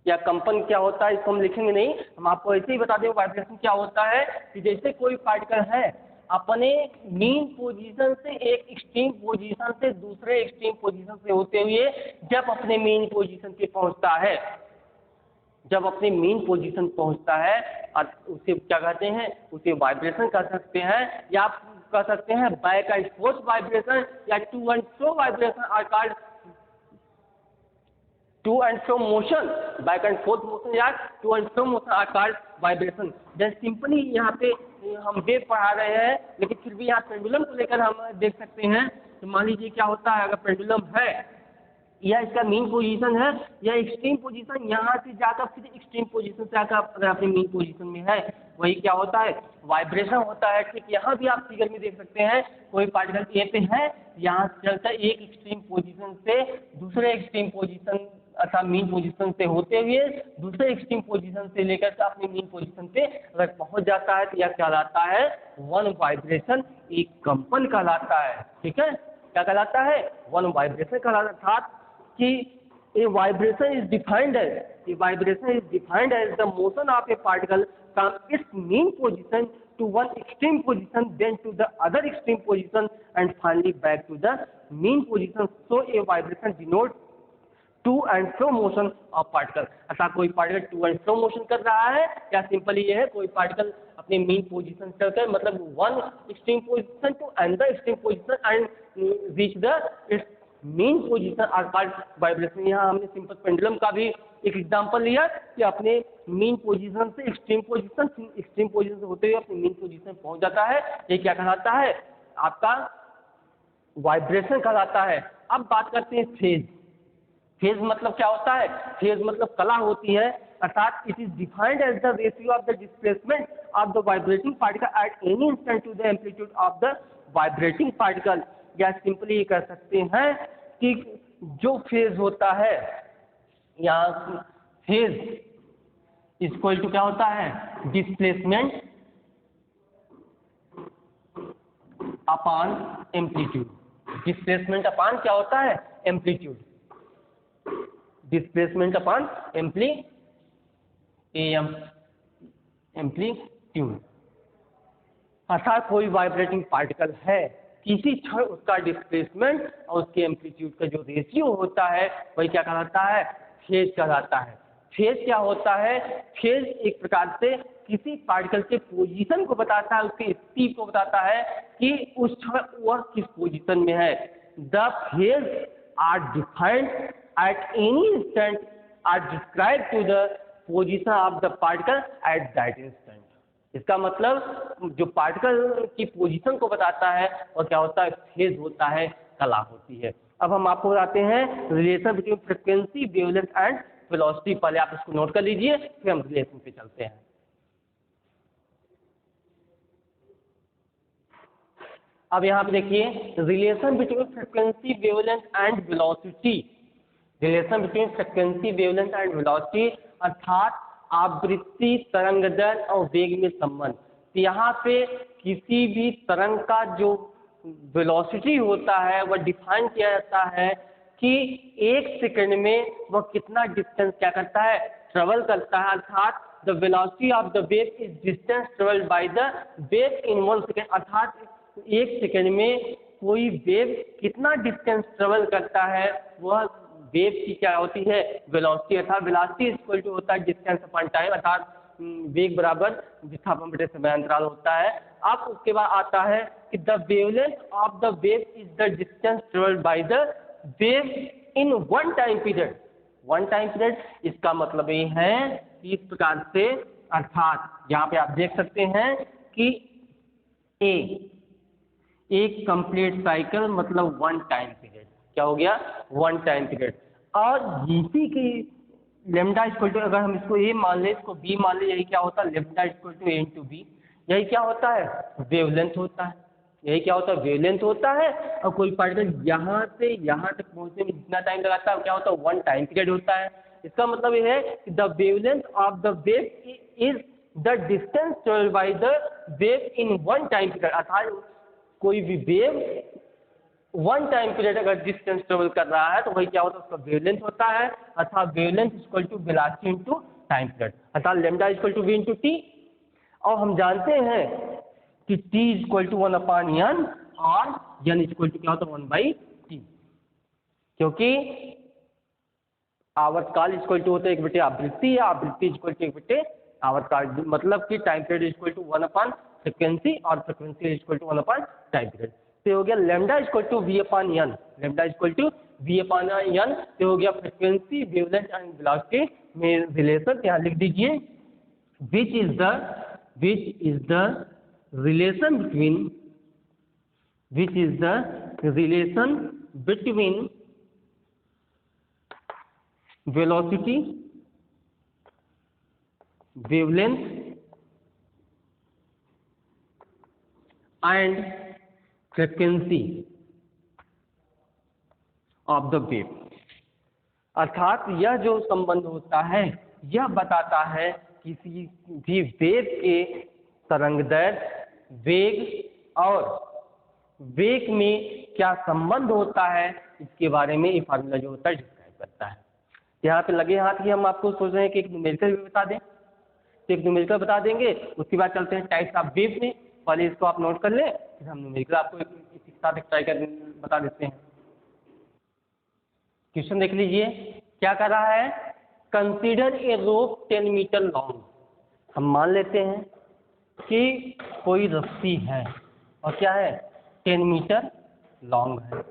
S1: या कंपन क्या होता है, इसको हम लिखेंगे नहीं, हम आपको ऐसे ही बता दें वाइब्रेशन क्या होता है। कि जैसे कोई पार्टिकल है अपने मीन पोजीशन से एक एक्सट्रीम पोजीशन से दूसरे एक्सट्रीम पोजीशन से होते हुए जब अपने मीन पोजीशन पे पहुंचता है, जब अपने मीन पोजीशन पहुंचता है और उसे क्या कहते हैं, उसे वाइब्रेशन कह सकते हैं, या आप कह सकते हैं बैक एंड फोर्थ वाइब्रेशन या to and fro vibration are called to and fro motion, back and forth motion या to and fro motion are called vibration. जैसे सिंपली यहाँ पे हम वेव पढ़ा रहे हैं, लेकिन फिर भी यहाँ पेंडुलम को लेकर हम देख सकते हैं। तो मान लीजिए क्या होता है, अगर पेंडुलम है या इसका मीन पोजीशन है या एक्सट्रीम पोजीशन, यहाँ से जाकर फिर एक्सट्रीम पोजीशन से आकर अगर अपने मीन पोजीशन में है, वही क्या होता है, वाइब्रेशन होता है। ठीक यहाँ भी आप फिगर में देख सकते हैं, कोई पार्टिकल ए पे है, यहाँ से चलता है एक एक्सट्रीम पोजीशन से दूसरे एक्सट्रीम पोजीशन अर्थात मीन पोजीशन से होते हुए दूसरे एक्सट्रीम पोजीशन से लेकर के अपनी मीन पोजीशन पे अगर पहुंच जाता है तो यह कहलाता है वन वाइब्रेशन, एक कंपन कहलाता है। ठीक है, क्या कहलाता है? वन वाइब्रेशन कहलाता है। अर्थात कि a vibration is defined as the motion of a particle from its mean position to one extreme position, then to the other extreme position, and finally back to the mean position. So a vibration denotes to and fro motion of particle. अर्थात कोई particle to and fro motion कर रहा है, या simply ये है कोई particle अपने मीन पोजीशन से होकर मतलब one extreme position to another extreme position and reach the its mean position are called vibration. यहाँ हमने सिंपल पेंडुलम का भी एक एग्जांपल लिया कि अपने मीन पोजीशन से एक्सट्रीम पोजीशन से होते हुए अपने मीन पोजीशन पहुंच जाता है। ये क्या कहलाता है? आपका वाइब्रेशन कहलाता है। अब बात करते हैं फेज। फेज मतलब क्या होता है? फेज मतलब कला होती है। अर्थात it is defined as the ratio of the displacement of the vibrating particle at any instant to the amplitude of the vibrating particle. या सिंपली ये कह सकते हैं कि जो फेज होता है, यहाँ फेज इक्वल टू क्या होता है? Displacement upon amplitude. Displacement upon क्या होता है? एम्पलीट्यूड। Displacement upon amplitude. अर्थात कोई वाइब्रेटिंग पार्टिकल है, किसी क्षण उसका डिस्प्लेसमेंट और उसके एम्पलीट्यूड का जो रेशियो होता है वही क्या कहलाता है? फेज कहलाता है। फेज क्या होता है? फेज एक प्रकार से किसी पार्टिकल के पोजीशन को बताता है, उसके स्थिति को बताता है कि उस क्षण वह किस पोजीशन में है। The phase are defined at any instant are described to the position of the particle at that instant। इसका मतलब जो पार्टिकल की पोजीशन को बताता है और क्या होता है? फेज होता है, कला होती है। अब हम आपको बताते हैं relation between frequency, wavelength and velocity. पहले आप इसको नोट कर लीजिए, फिर हम रिलेशन पे चलते हैं। अब यहाँ पे देखिए relation between frequency, wavelength and velocity. Relation between frequency, wavelength and velocity अर्थात आवृत्ति, तरंग दैर्ध्य और वेग में संबंध। तो यहाँ पे किसी भी तरंग का जो वेलोसिटी होता है वह डिफाइन किया जाता है कि एक सेकंड में वह कितना डिस्टेंस क्या करता है? ट्रेवल करता है। अर्थात the velocity of the wave is distance travelled by the wave in 1 second. अर्थात एक सेकंड में कोई वेव कितना डिस्टेंस ट्रेवल करता है वह वेव की क्या होती है? वेलोसिटी। अर्थात वेलोसिटी इक्वल टू होता है डिस्टेंस अपॉन टाइम। अर्थात वेग बराबर विस्थापन बटे समय अंतराल होता है। अब उसके बाद आता है कि the wavelength of the wave is the distance travelled by the wave in one time period. One time period इसका मतलब ये है कि इस प्रकार से, अर्थात यहाँ पे आप देख सकते हैं कि एक कंप्लीट साइकिल मतलब वन टाइम पीरियड। क्या हो गया? One time period. और जीसी की लेमडा इक्वल टू, अगर हम इसको ए मान ले, इसको बी मान ले, यही क्या होता है? Lambda equal to A into B. यही क्या होता है? वेवलेंथ होता है। यही क्या होता है? वेवलेंथ होता है। और कोई पार्टिकल यहाँ से यहाँ तक पहुँचने में जितना टाइम लगाता है क्या होता है? वन टाइम पीरियड होता है। इसका मतलब ये है कि the wavelength of the wave is the distance travelled by the wave in one time period. अर्थात कोई भी वेव वन टाइम पीरियड अगर डिस्टेंस ट्रेवल कर रहा है तो वही क्या होता है? उसका वेवलेंथ होता है। अर्थात wavelength equal to velocity into time period. अर्थात lambda equal to V into T. और हम जानते हैं कि टी इक्वल टू 1/n और n इक्वल टू क्या होता है? 1/t। क्योंकि आवर्तकाल इक्वल टू होता है 1 बटे आवृत्ति, या आवृत्ति इक्वल टू 1 बटे आवर्तकाल। मतलब कि टाइम पीरियड इक्वल टू 1/फ्रीक्वेंसी और फ्रीक्वेंसी इक्वल टू 1/टाइम पीरियड। तो हो गया lambda equal to V upon N. Lambda equal to V upon N. तो हो गया फ्रीक्वेंसी, वेवलेंथ एंड वेलोसिटी में रिलेशन। यहाँ लिख दीजिए which is the relation between velocity, wavelength and frequency of the wave। अर्थात यह जो संबंध होता है यह बताता है किसी भी वेव के तरंगदैर्घ्य, वेग और वेग में क्या संबंध होता है, इसके बारे में ये फार्मूला जो होता है डिस्क्राइब करता है। यहाँ पे लगे हाथ ही हम आपको सोच रहे हैं कि एक न्यूमेरिकल भी बता दें, तो एक न्यूमेरिकल बता देंगे, उसके बाद चलते हैं टाइप्स ऑफ वेव में। पहले इसको आप नोट कर लें, फिर हम न्यूमेरिकल आपको इसी के साथ एक ट्राई कर बता देते हैं। क्वेश्चन देख लीजिए, क्या कर रहा है, consider a rope 10 metre long. हम मान लेते हैं कि कोई रस्सी है और क्या है, 10 मीटर लॉन्ग है,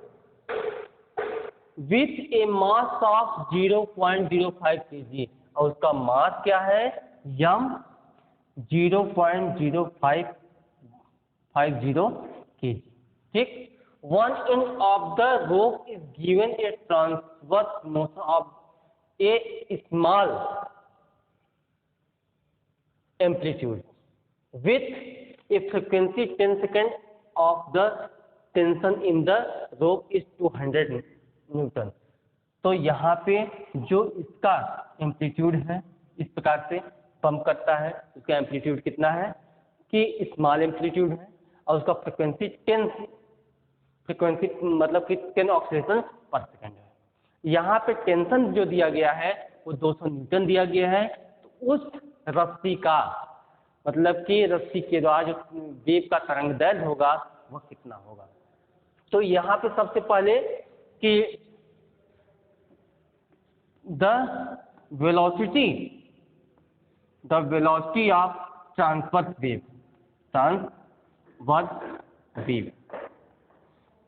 S1: with A mass of 0.05 kg, और उसका मास क्या है, यम 0.0550 kg। ठीक, 1 inch of the rope is given a transverse motion of a small amplitude with a frequency 10 seconds of the tension in the rope is 200 Newton. तो यहाँ पे जो इसका एम्पलीट्यूड है इस प्रकार से पंप करता है, उसका एम्पलीट्यूड कितना है कि स्मॉल एम्पलीट्यूड है, और उसका फ्रिक्वेंसी 10 मतलब कि 10 ऑक्सीलेशन पर सेकेंड है। यहाँ पे टेंशन जो दिया गया है वो 200 न्यूटन दिया गया है। तो उस रस्सी का मतलब कि रस्सी के द्वारा जो वेव का तरंगदैर्घ्य होगा वह कितना होगा। तो यहाँ पे सबसे पहले कि the velocity of transverse wave,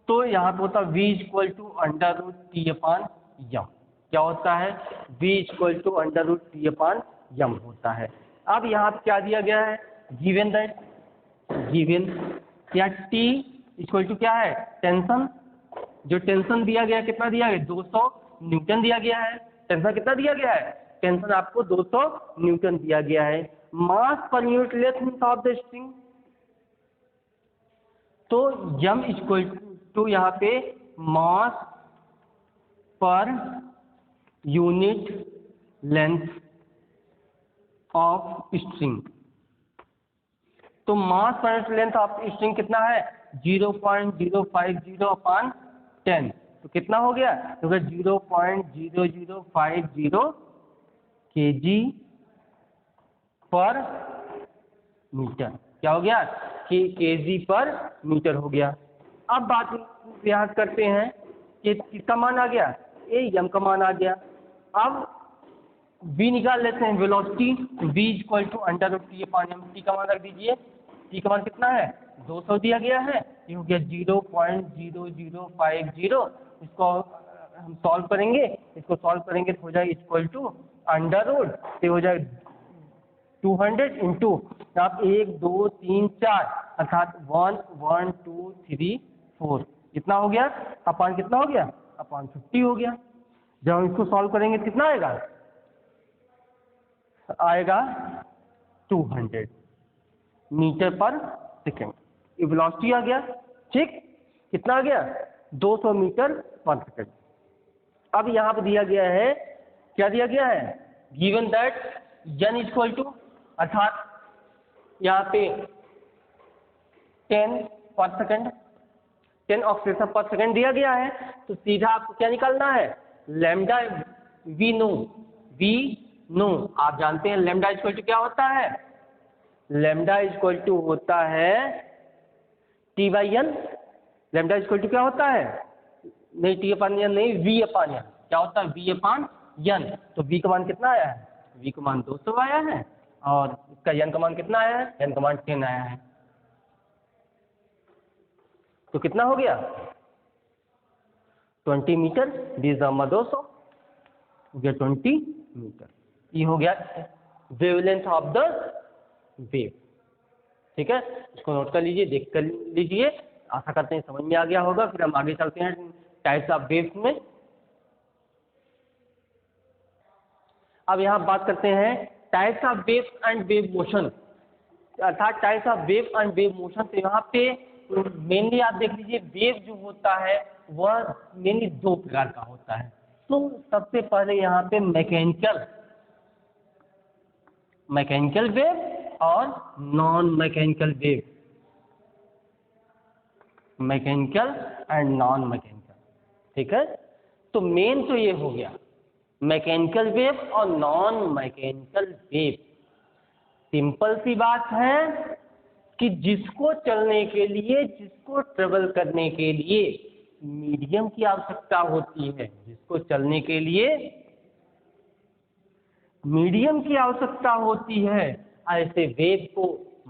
S1: तो यहाँ पे होता है v √T/m। क्या होता है, v √T/m होता है। अब यहाँ पे क्या दिया गया है, गिवन या T = क्या है, टेंशन। जो टेंशन दिया गया कितना दिया गया, 200 न्यूटन दिया गया है। टेंशन कितना दिया गया है, टेंशन आपको 200 न्यूटन दिया गया है। मास पर unit length of the string, तो m = यहाँ पे मास पर यूनिट लेंथ ऑफ स्ट्रिंग। तो मास पर यूनिट लेंथ ऑफ स्ट्रिंग कितना है, 0.050/10। तो कितना हो गया, तो 0.0050 kg/मीटर। क्या हो गया कि kg/मीटर हो गया। अब बात यहाँ करते हैं कि किसका मान आ गया, m का मान आ गया। अब v निकाल लेते हैं, वेलोसिटी v √T/m। t का मान रख दीजिए, t का मान कितना है, 200 दिया गया है, ये हो गया 0.0050। इसको हम सॉल्व करेंगे, तो हो जाएगा √, तो हो जाएगा 200 इंटू आप 1 2 3 4 अर्थात 1 1 2 3 4 कितना हो गया, अपान कितना हो गया, अपान 50 हो गया। जब हम इसको सॉल्व करेंगे तो कितना आएगा 200 मीटर पर सेकेंड। ये वेलोसिटी आ गया। ठीक, कितना आ गया, 200 मीटर पर सेकेंड। अब यहाँ पर दिया गया है, क्या दिया गया है, गिवन दैट n = अर्थात यहाँ पे 10 पर सेकेंड, 10 ऑक्सीलेशन पर सेकेंड दिया गया है। तो सीधा आपको क्या निकालना है, लैम्डा वी नो आप जानते हैं लैम्डा = क्या होता है, लैम्डा = होता है T/n। लैम्डा = क्या होता है, नहीं T/n नहीं, V/n। क्या होता है, V/n। तो V का मान कितना आया है, V का मान 200 आया है, और इसका n का मान कितना आया है, n का मान 10 आया है। तो कितना हो गया, 20 मीटर, 20/200 हो गया 20 मीटर। ये हो गया वेवलेंथ ऑफ द वेव। ठीक है, इसको नोट कर लीजिए, देख कर लीजिए, आशा करते हैं समझ में आ गया होगा। फिर हम आगे चलते हैं टाइप्स ऑफ वेव्स में। अब यहाँ बात करते हैं types of waves and wave motion, अर्थात types of wave and wave motion. तो यहाँ पे मेनली आप देख लीजिए, वेव जो होता है वह मेनली 2 प्रकार का होता है। तो सबसे पहले यहाँ पे मैकेनिकल वेव और non mechanical wave, mechanical and non mechanical, ठीक है। तो मेन तो ये हो गया मैकेनिकल वेव और नॉन मैकेनिकल वेव। सिंपल सी बात है कि जिसको चलने के लिए, जिसको ट्रेवल करने के लिए मीडियम की आवश्यकता होती है, जिसको चलने के लिए मीडियम की आवश्यकता होती है, ऐसे वेव को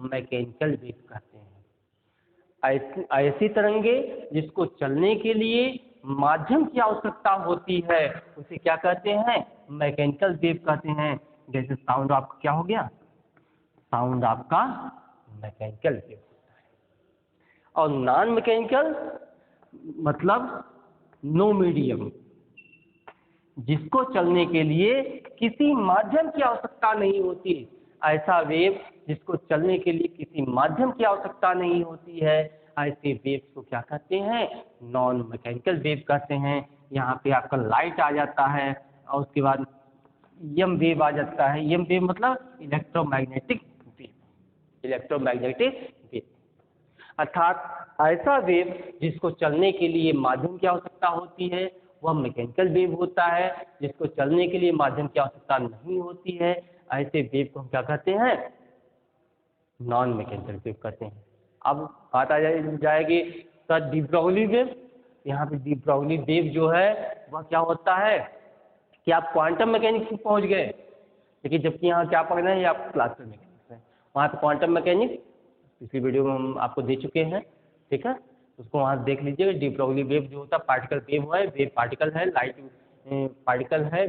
S1: मैकेनिकल वेव कहते हैं। ऐसी तरंगे जिसको चलने के लिए माध्यम की आवश्यकता होती है, उसे क्या कहते हैं? मैकेनिकल वेव कहते हैं। जैसे साउंड आपका क्या हो गया? साउंड आपका मैकेनिकल वेव होता है। और नॉन मैकेनिकल मतलब नो मीडियम, जिसको चलने के लिए किसी माध्यम की आवश्यकता नहीं होती। ऐसा वेव जिसको चलने के लिए किसी माध्यम की आवश्यकता नहीं होती है, ऐसे वेव्स को क्या कहते हैं? नॉन मैकेनिकल वेव कहते हैं। यहाँ पे आपका लाइट आ जाता है और उसके बाद एम वेव आ जाता है। एम वेव मतलब इलेक्ट्रोमैग्नेटिक वेव, इलेक्ट्रोमैग्नेटिक वेव अर्थात ऐसा वेव जिसको चलने के लिए माध्यम की आवश्यकता होती है वह मैकेनिकल वेव होता है। जिसको चलने के लिए माध्यम की आवश्यकता नहीं होती है, ऐसे वेव को हम क्या कहते हैं? नॉन मैकेनिकल वेव कहते हैं। अब बात आ जाएगी सर डी ब्रॉगली वेव। यहाँ पे डी ब्रॉगली वेव जो है वह क्या होता है कि आप क्वांटम मैकेनिक्स में पहुँच गए, लेकिन जबकि यहाँ क्या पढ़ना है, ये आपको क्लासिकल मैकेनिक्स है। वहाँ पे क्वांटम मैकेनिक्स पिछली वीडियो में हम आपको दे चुके हैं, ठीक है, उसको वहाँ देख लीजिएगा। डी ब्रॉगली वेव जो होता है पार्टिकल वेव है, वेव पार्टिकल है, लाइट पार्टिकल है,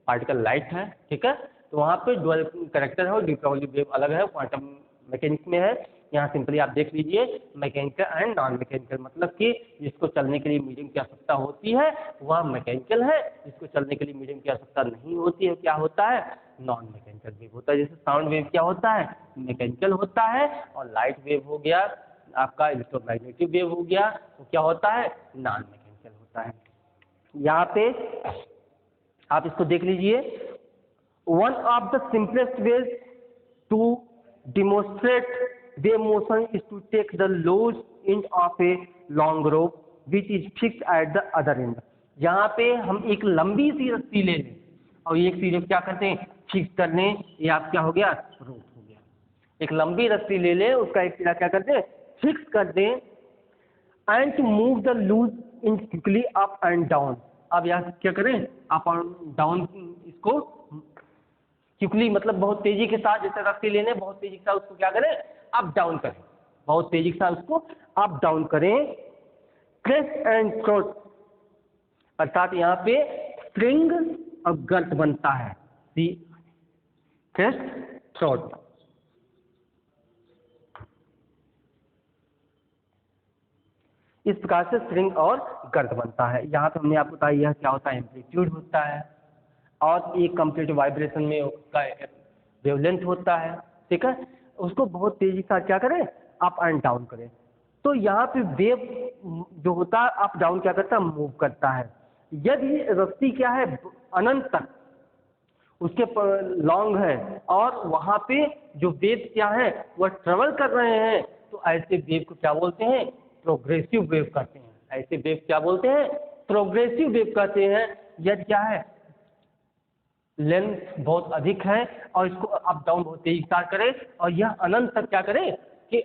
S1: पार्टिकल लाइट है, ठीक है। तो वहाँ पे डुअल कैरेक्टर है और डी ब्रॉगली वेव अलग है, क्वांटम मैकेनिक्स में है। यहाँ सिंपली आप देख लीजिए मैकेनिकल एंड नॉन मैकेनिकल, मतलब कि जिसको चलने के लिए मीडियम की आवश्यकता होती है वह मैकेनिकल है, जिसको चलने के लिए मीडियम की आवश्यकता नहीं होती है क्या होता है? नॉन मैकेनिकल वेव होता है। जैसे साउंड वेव क्या होता है? मैकेनिकल होता है। और लाइट वेव हो गया आपका, इलेक्ट्रोमैग्नेटिक वेव हो गया, वो क्या होता है? नॉन मैकेनिकल होता है। यहाँ पे आप इसको देख लीजिए, one of the simplest ways to demonstrate wave motion is to take the loose end of a long rope which is fixed at the other end। यहाँ पे हम एक लंबी सी रस्सी ले लें और एक सी क्या करते हैं? फिक्स कर लें। ये आप क्या हो गया? रोप हो गया। एक लंबी रस्सी ले लें, उसका एक सिरा क्या करते हैं? फिक्स कर दें। And to move the loose end quickly up and down. अब यहाँ क्या करें? अप एंड डाउन इसको क्विकली मतलब बहुत तेजी के साथ, जैसे रस्सी लेने बहुत तेजी के साथ उसको क्या करें? अप डाउन करें, बहुत तेजी के साथ उसको अप डाउन करें। क्रेस्ट एंड थ्रोट अर्थात यहाँ पे स्प्रिंग और गर्त बनता है, सी क्रेस्ट थ्रोट। इस प्रकार से स्प्रिंग और गर्त बनता है। यहाँ पे हमने आपको बताया यह क्या होता है? एम्पलीट्यूड होता है। और एक कंप्लीट वाइब्रेशन में उसका वेवलेंथ होता है, ठीक है। उसको बहुत तेजी से क्या करें? अप एंड डाउन करें। तो यहाँ पे वेव जो होता है अप डाउन क्या करता है? मूव करता है। यदि रस्सी क्या है? अनंत तक उसके लॉन्ग है और वहाँ पे जो वेव क्या है वह ट्रेवल कर रहे हैं, तो ऐसे वेव को क्या बोलते हैं? प्रोग्रेसिव वेव कहते हैं। ऐसे वेव क्या बोलते हैं? प्रोग्रेसिव वेव कहते हैं। यदि क्या है? लेंथ बहुत अधिक है और इसको अप डाउन बहुत तेजी से करे और यह अनंत तक क्या करे कि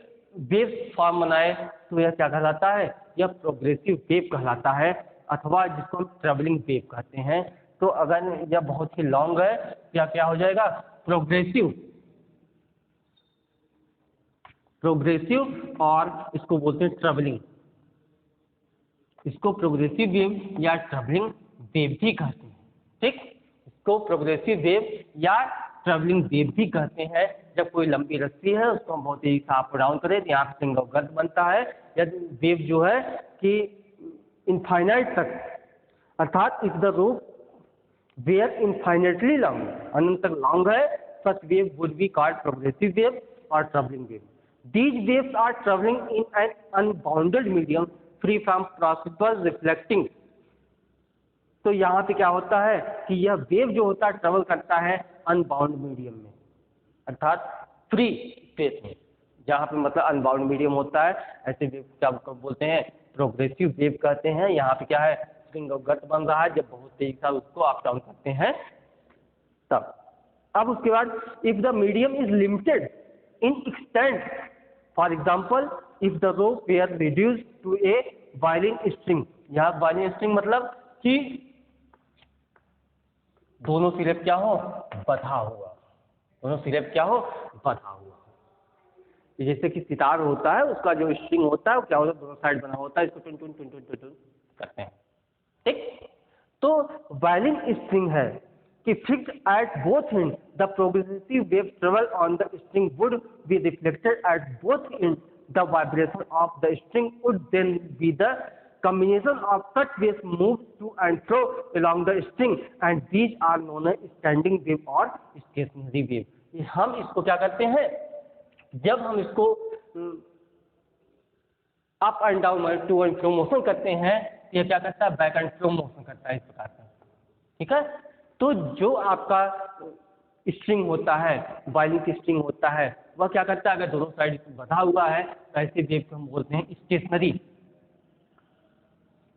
S1: वेव फॉर्म बनाए, तो यह क्या कहलाता है? यह प्रोग्रेसिव वेव कहलाता है, अथवा जिसको हम ट्रेवलिंग वेव कहते हैं। तो अगर यह बहुत ही लॉन्ग है क्या क्या हो जाएगा? प्रोग्रेसिव, प्रोग्रेसिव और इसको बोलते हैं ट्रेवलिंग। इसको प्रोग्रेसिव वेव या ट्रेवलिंग वेव भी कहते हैं, ठीक। इसको प्रोग्रेसिव वेव या ट्रेवलिंग वेव भी कहते हैं। जब कोई लंबी रस्सी है उसको हम बहुत तेजी से अप डाउन करें तो यहाँ पे स्प्रिंग और गर्त बनता है। यदि वेव जो है कि इनफाइनाइट तक, अर्थात if the rope were infinitely long, अनंत तक लॉन्ग है, such wave would be called progressive wave और travelling wave. These waves are travelling in an unbounded medium free from possible reflecting तो यहाँ पे क्या होता है कि यह वेव जो होता है ट्रेवल करता है अनबाउंड मीडियम में, अर्थात फ्री स्पेस में, जहाँ पे मतलब अनबाउंड मीडियम होता है। ऐसे वेव क्या बोलते हैं, प्रोग्रेसिव वेव कहते हैं। यहाँ पे क्या है, स्प्रिंग और गर्त बन रहा है, जब बहुत तेजी से उसको अप डाउन करते हैं तब। अब उसके बाद if the medium is limited in extent, for example if the rope were reduced to a violin string, यहाँ वायलिन स्ट्रिंग मतलब कि दोनों सिरे क्या हो, बंधा हुआ, दोनों सिरे क्या हो, बंधा हुआ। जैसे कि सितार होता है, उसका जो स्ट्रिंग होता है वो क्या होता है, दोनों साइड बना होता है, इसको टुन टुन टुन टुन टुन टुन करते हैं, ठीक। तो वायलिन स्ट्रिंग है कि fix at both end, the progressive wave travel on the string would be reflected at both end, the vibration of the string would then be the combination of such waves move to and fro along the string and these are known as standing wave or stationary wave। हम इसको क्या करते हैं, जब हम इसको up and down to and fro motion करते हैं, ये क्या करता है, बैक एंड फ्रो मोशन करता है इस प्रकार से, ठीक है। तो जो आपका स्ट्रिंग होता है, वायलिन की स्ट्रिंग होता है, वह क्या करता है, अगर दोनों साइड बंधा हुआ है तो ऐसे वेव को हम बोलते हैं स्टेशनरी,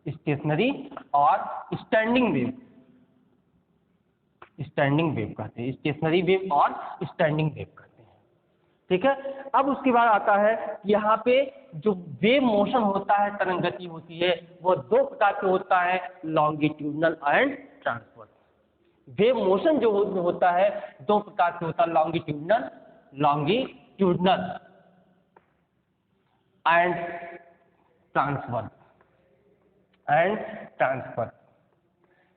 S1: स्टेशनरी और स्टैंडिंग वेव, स्टैंडिंग वेव कहते हैं, स्टेशनरी वेव और स्टैंडिंग वेव कहते हैं, ठीक है। अब उसके बाद आता है यहाँ पे जो वेव मोशन होता है, तरंग गति होती है, वो दो प्रकार के होता है, longitudinal and transverse. Wave motion जो होता है दो प्रकार से होता है, लॉन्गिट्यूडनल एंड ट्रांसवर्स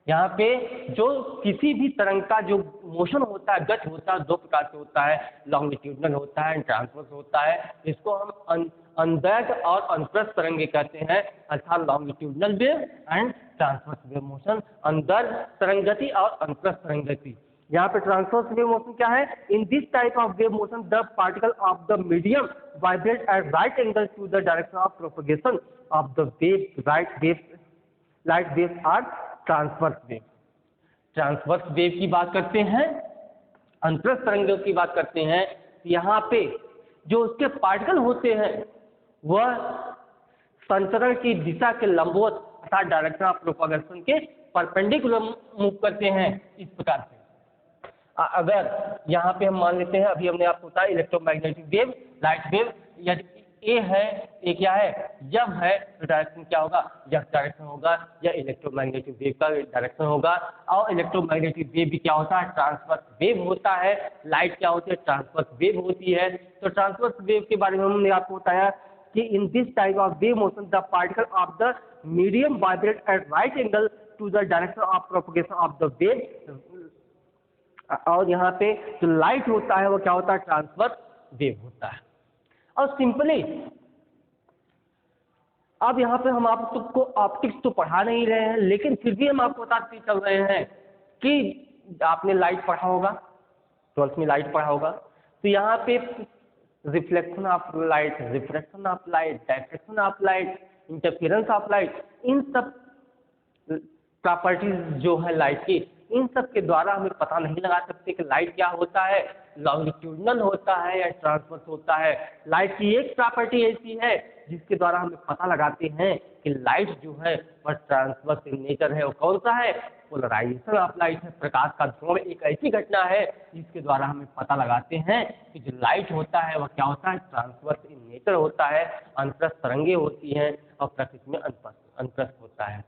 S1: यहाँ पे जो किसी भी तरंग का जो मोशन होता है, गति होता है, दो प्रकार से होता है, लॉन्गिट्यूडनल होता है, ट्रांसवर्स होता है। इसको हम अनदैर्घ्य और अनुप्रस्थ तरंगे कहते हैं, अर्थात longitudinal wave and transverse wave motion, अनदैर्घ्य तरंग गति और अनुप्रस्थ तरंग गति। यहाँ पे ट्रांसवर्स वेव मोशन क्या है, in this type of wave motion the particle of the medium vibrate at right angle to the direction of propagation of the wave, light waves are transverse wave. Transverse wave की बात करते हैं, अनुप्रस्थ तरंगों की बात करते हैं, यहाँ पे जो उसके पार्टिकल होते हैं वह संचरण की दिशा के लंबवत अर्थात डायरेक्शन ऑफ प्रोपगेशन के परपेंडिकुलर मूव करते हैं इस प्रकार से। अगर यहाँ पे हम मान लेते हैं, अभी हमने आपको बताया इलेक्ट्रोमैग्नेटिक वेव, लाइट वेव, यदि ए है, ए क्या है, जब है तो डायरेक्शन क्या होगा, यह डायरेक्शन होगा, या इलेक्ट्रोमैग्नेटिक वेव का डायरेक्शन होगा। और इलेक्ट्रोमैग्नेटिक वेव भी क्या होता है, ट्रांसवर्स वेव होता है। लाइट क्या होती है, ट्रांसवर्स वेव होती है। तो ट्रांसवर्स वेव के बारे में हमने आपको बताया कि in this type of wave motion the particle of the medium vibrate at right angle to the direction of propagation of the wave. और यहाँ पे जो लाइट होता है वो क्या होता है, ट्रांसवर्स वेव होता है। और सिंपली अब यहाँ पे हम आपको ऑप्टिक्स तो पढ़ा नहीं रहे हैं, लेकिन फिर भी हम आपको बताते चल रहे हैं कि आपने लाइट पढ़ा होगा, 12th में लाइट पढ़ा होगा। तो यहाँ पे reflection of light, refraction of light, diffraction of light, interference of light, इन सब प्रॉपर्टीज जो है लाइट की, इन सब के द्वारा हमें पता नहीं लगा सकते कि लाइट क्या होता है, लॉन्गिट्यूडनल होता है या ट्रांसवर्स होता है। लाइट की एक प्रॉपर्टी ऐसी है जिसके द्वारा हमें पता लगाते हैं कि लाइट जो है वह ट्रांसवर्स इन नेचर है। वो कौन सा है, पोलराइजेशन ऑफ लाइट है। प्रकाश का ध्रुवण एक ऐसी घटना है जिसके द्वारा हमें पता लगाते हैं कि जो लाइट होता है वह क्या होता है, ट्रांसवर्स इन नेचर होता है, अनुप्रस्थ तरंगे होती हैं और प्रकृति में अनुप्रस्थ होता है।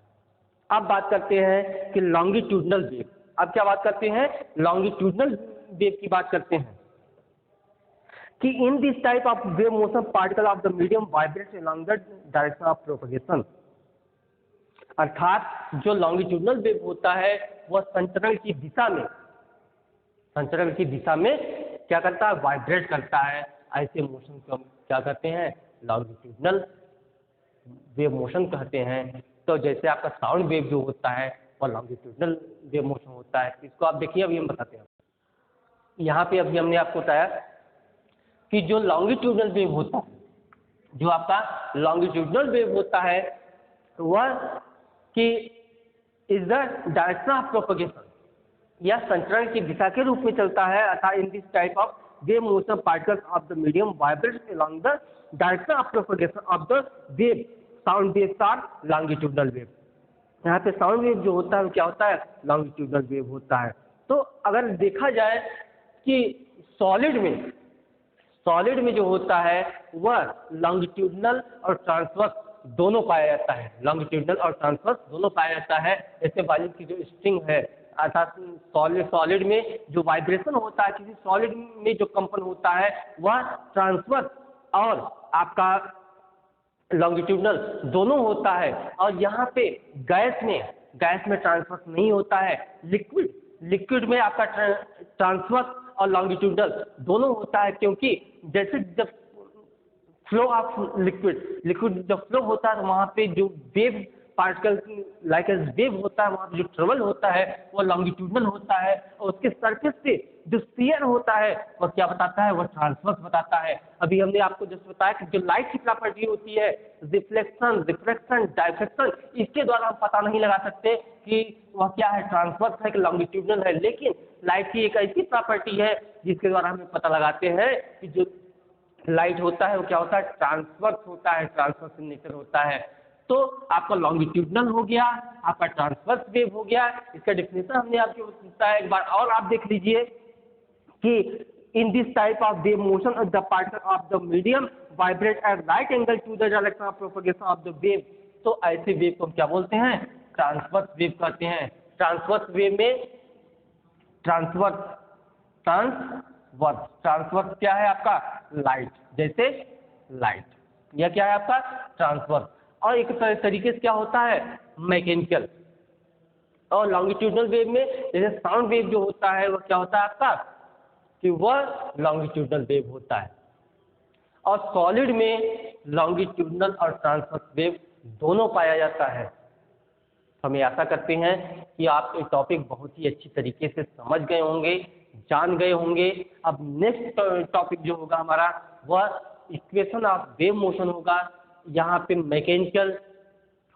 S1: अब बात करते हैं कि लॉन्गिट्यूडनल वेव। अब क्या बात करते हैं, लॉन्गिट्यूडनल वेव की बात करते हैं कि in this type of wave motion particle of the medium vibrates along the direction of propagation. अर्थात जो लॉन्गिट्यूडनल वेव होता है वह संचरण की दिशा में क्या करता है, वाइब्रेट करता है। ऐसे मोशन को हम क्या कहते हैं, लॉन्गिट्यूडनल वेव मोशन कहते हैं। तो जैसे आपका साउंड वेव जो होता है वह लॉन्गिट्यूडनल वेव मोशन होता है। इसको आप देखिए, अभी हम बताते हैं। यहाँ पे अभी हमने आपको बताया कि जो लॉन्गिट्यूडनल वेव होता है, जो आपका लॉन्गिट्यूडनल वेव होता है वह कि is the direction of propagation, यह संचरण की दिशा के रूप में चलता है, अर्थात in this type of wave motion particles of the medium vibrates along the direction of propagation of the wave, sound waves are longitudinal wave. यहाँ पे साउंड वेव जो होता है वो क्या होता है, लॉन्गिट्यूडनल वेव होता है। तो अगर देखा जाए कि सॉलिड में जो होता है वह लॉन्गिट्यूडनल और ट्रांसवर्स दोनों पाया जाता है, लॉन्गिट्यूडनल और ट्रांसवर्स दोनों पाया जाता है। जैसे वायलिन की जो स्ट्रिंग है, अर्थात सॉलिड में जो वाइब्रेशन होता है, किसी सॉलिड में जो कंपन होता है वह ट्रांसवर्स और आपका लॉन्गिट्यूडनल दोनों होता है। और यहाँ पे गैस में ट्रांसवर्स नहीं होता है, लिक्विड में आपका ट्रांसवर्स और लॉन्गिट्यूडनल दोनों होता है, क्योंकि जैसे जब फ्लो ऑफ लिक्विड जब फ्लो होता है तो वहाँ पे जो wave particle like as wave होता है, वहाँ पे जो ट्रेवल होता है वो लॉन्गिट्यूडनल होता है, और उसके सरफेस पे जो शियर होता है वह क्या बताता है, वह ट्रांसवर्स बताता है। अभी हमने आपको जैसे बताया कि जो लाइट की प्रॉपर्टी होती है रिफ्लेक्शन, रिफ्रैक्शन, डायफ्रैक्शन, इसके द्वारा हम पता नहीं लगा सकते कि वह क्या है, ट्रांसवर्स है कि लॉन्गिट्यूडनल है। लेकिन लाइट की एक ऐसी प्रॉपर्टी है जिसके द्वारा हमें पता लगाते हैं कि जो लाइट होता है वो क्या होता है, ट्रांसवर्स होता है, ट्रांसवर्स इन नेचर होता है। तो आपका लॉन्गिट्यूडनल हो गया, आपका ट्रांसवर्स वेव हो गया। इसका डेफिनेशन हमने आपको बताया, एक बार और आप देख लीजिए कि in this type of wave motion the particle of the medium vibrate at right angle to the direction of propagation of the wave. तो ऐसे वेव को हम क्या बोलते हैं, ट्रांसवर्स वेव कहते हैं। ट्रांसवर्स वेव में ट्रांसवर्स क्या है आपका, लाइट, जैसे लाइट, यह क्या है आपका ट्रांसवर्स। और एक तरीके से क्या होता है, मैकेनिकल। और लॉन्गिट्यूडनल वेव में जैसे साउंड वेव जो होता है वह क्या होता है आपका, कि वह लॉन्गिट्यूडनल वेव होता है। और सॉलिड में लॉन्गिट्यूडनल और ट्रांसवर्स वेव दोनों पाया जाता है। हमें आशा करते हैं कि आप ये टॉपिक बहुत ही अच्छी तरीके से समझ गए होंगे, जान गए होंगे। अब नेक्स्ट टॉपिक जो होगा हमारा वह इक्वेशन ऑफ वेव मोशन होगा। यहाँ पे mechanical,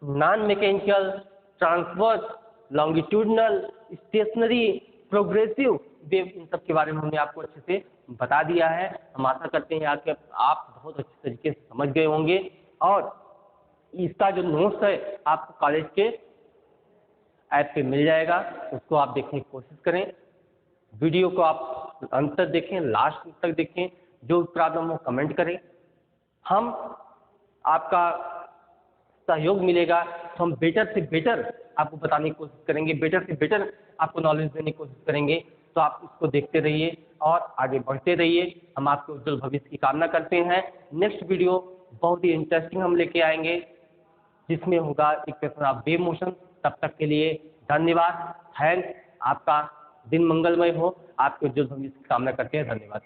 S1: non mechanical, transverse, longitudinal, stationary, progressive wave, इन सब के बारे में हमने आपको अच्छे से बता दिया है। हम आशा करते हैं कि आप बहुत अच्छे तरीके से समझ गए होंगे। और इसका जो नोट्स है आपको कॉलेज के ऐप पे मिल जाएगा, उसको आप देखने की कोशिश करें। वीडियो को आप अंत तक देखें, लास्ट तक देखें, जो प्रॉब्लम हो कमेंट करें। हम आपका सहयोग मिलेगा तो हम बेटर से बेटर आपको बताने की कोशिश करेंगे, बेटर से बेटर आपको नॉलेज देने की कोशिश करेंगे। तो आप इसको देखते रहिए और आगे बढ़ते रहिए। हम आपके उज्जवल भविष्य की कामना करते हैं। नेक्स्ट वीडियो बहुत ही इंटरेस्टिंग हम लेके आएंगे, जिसमें होगा इक्वेशन ऑफ वेव मोशन। तब तक के लिए धन्यवाद। थैंक्स। आपका दिन मंगलमय हो, आपके उज्जवल भविष्य की कामना करते हैं। धन्यवाद।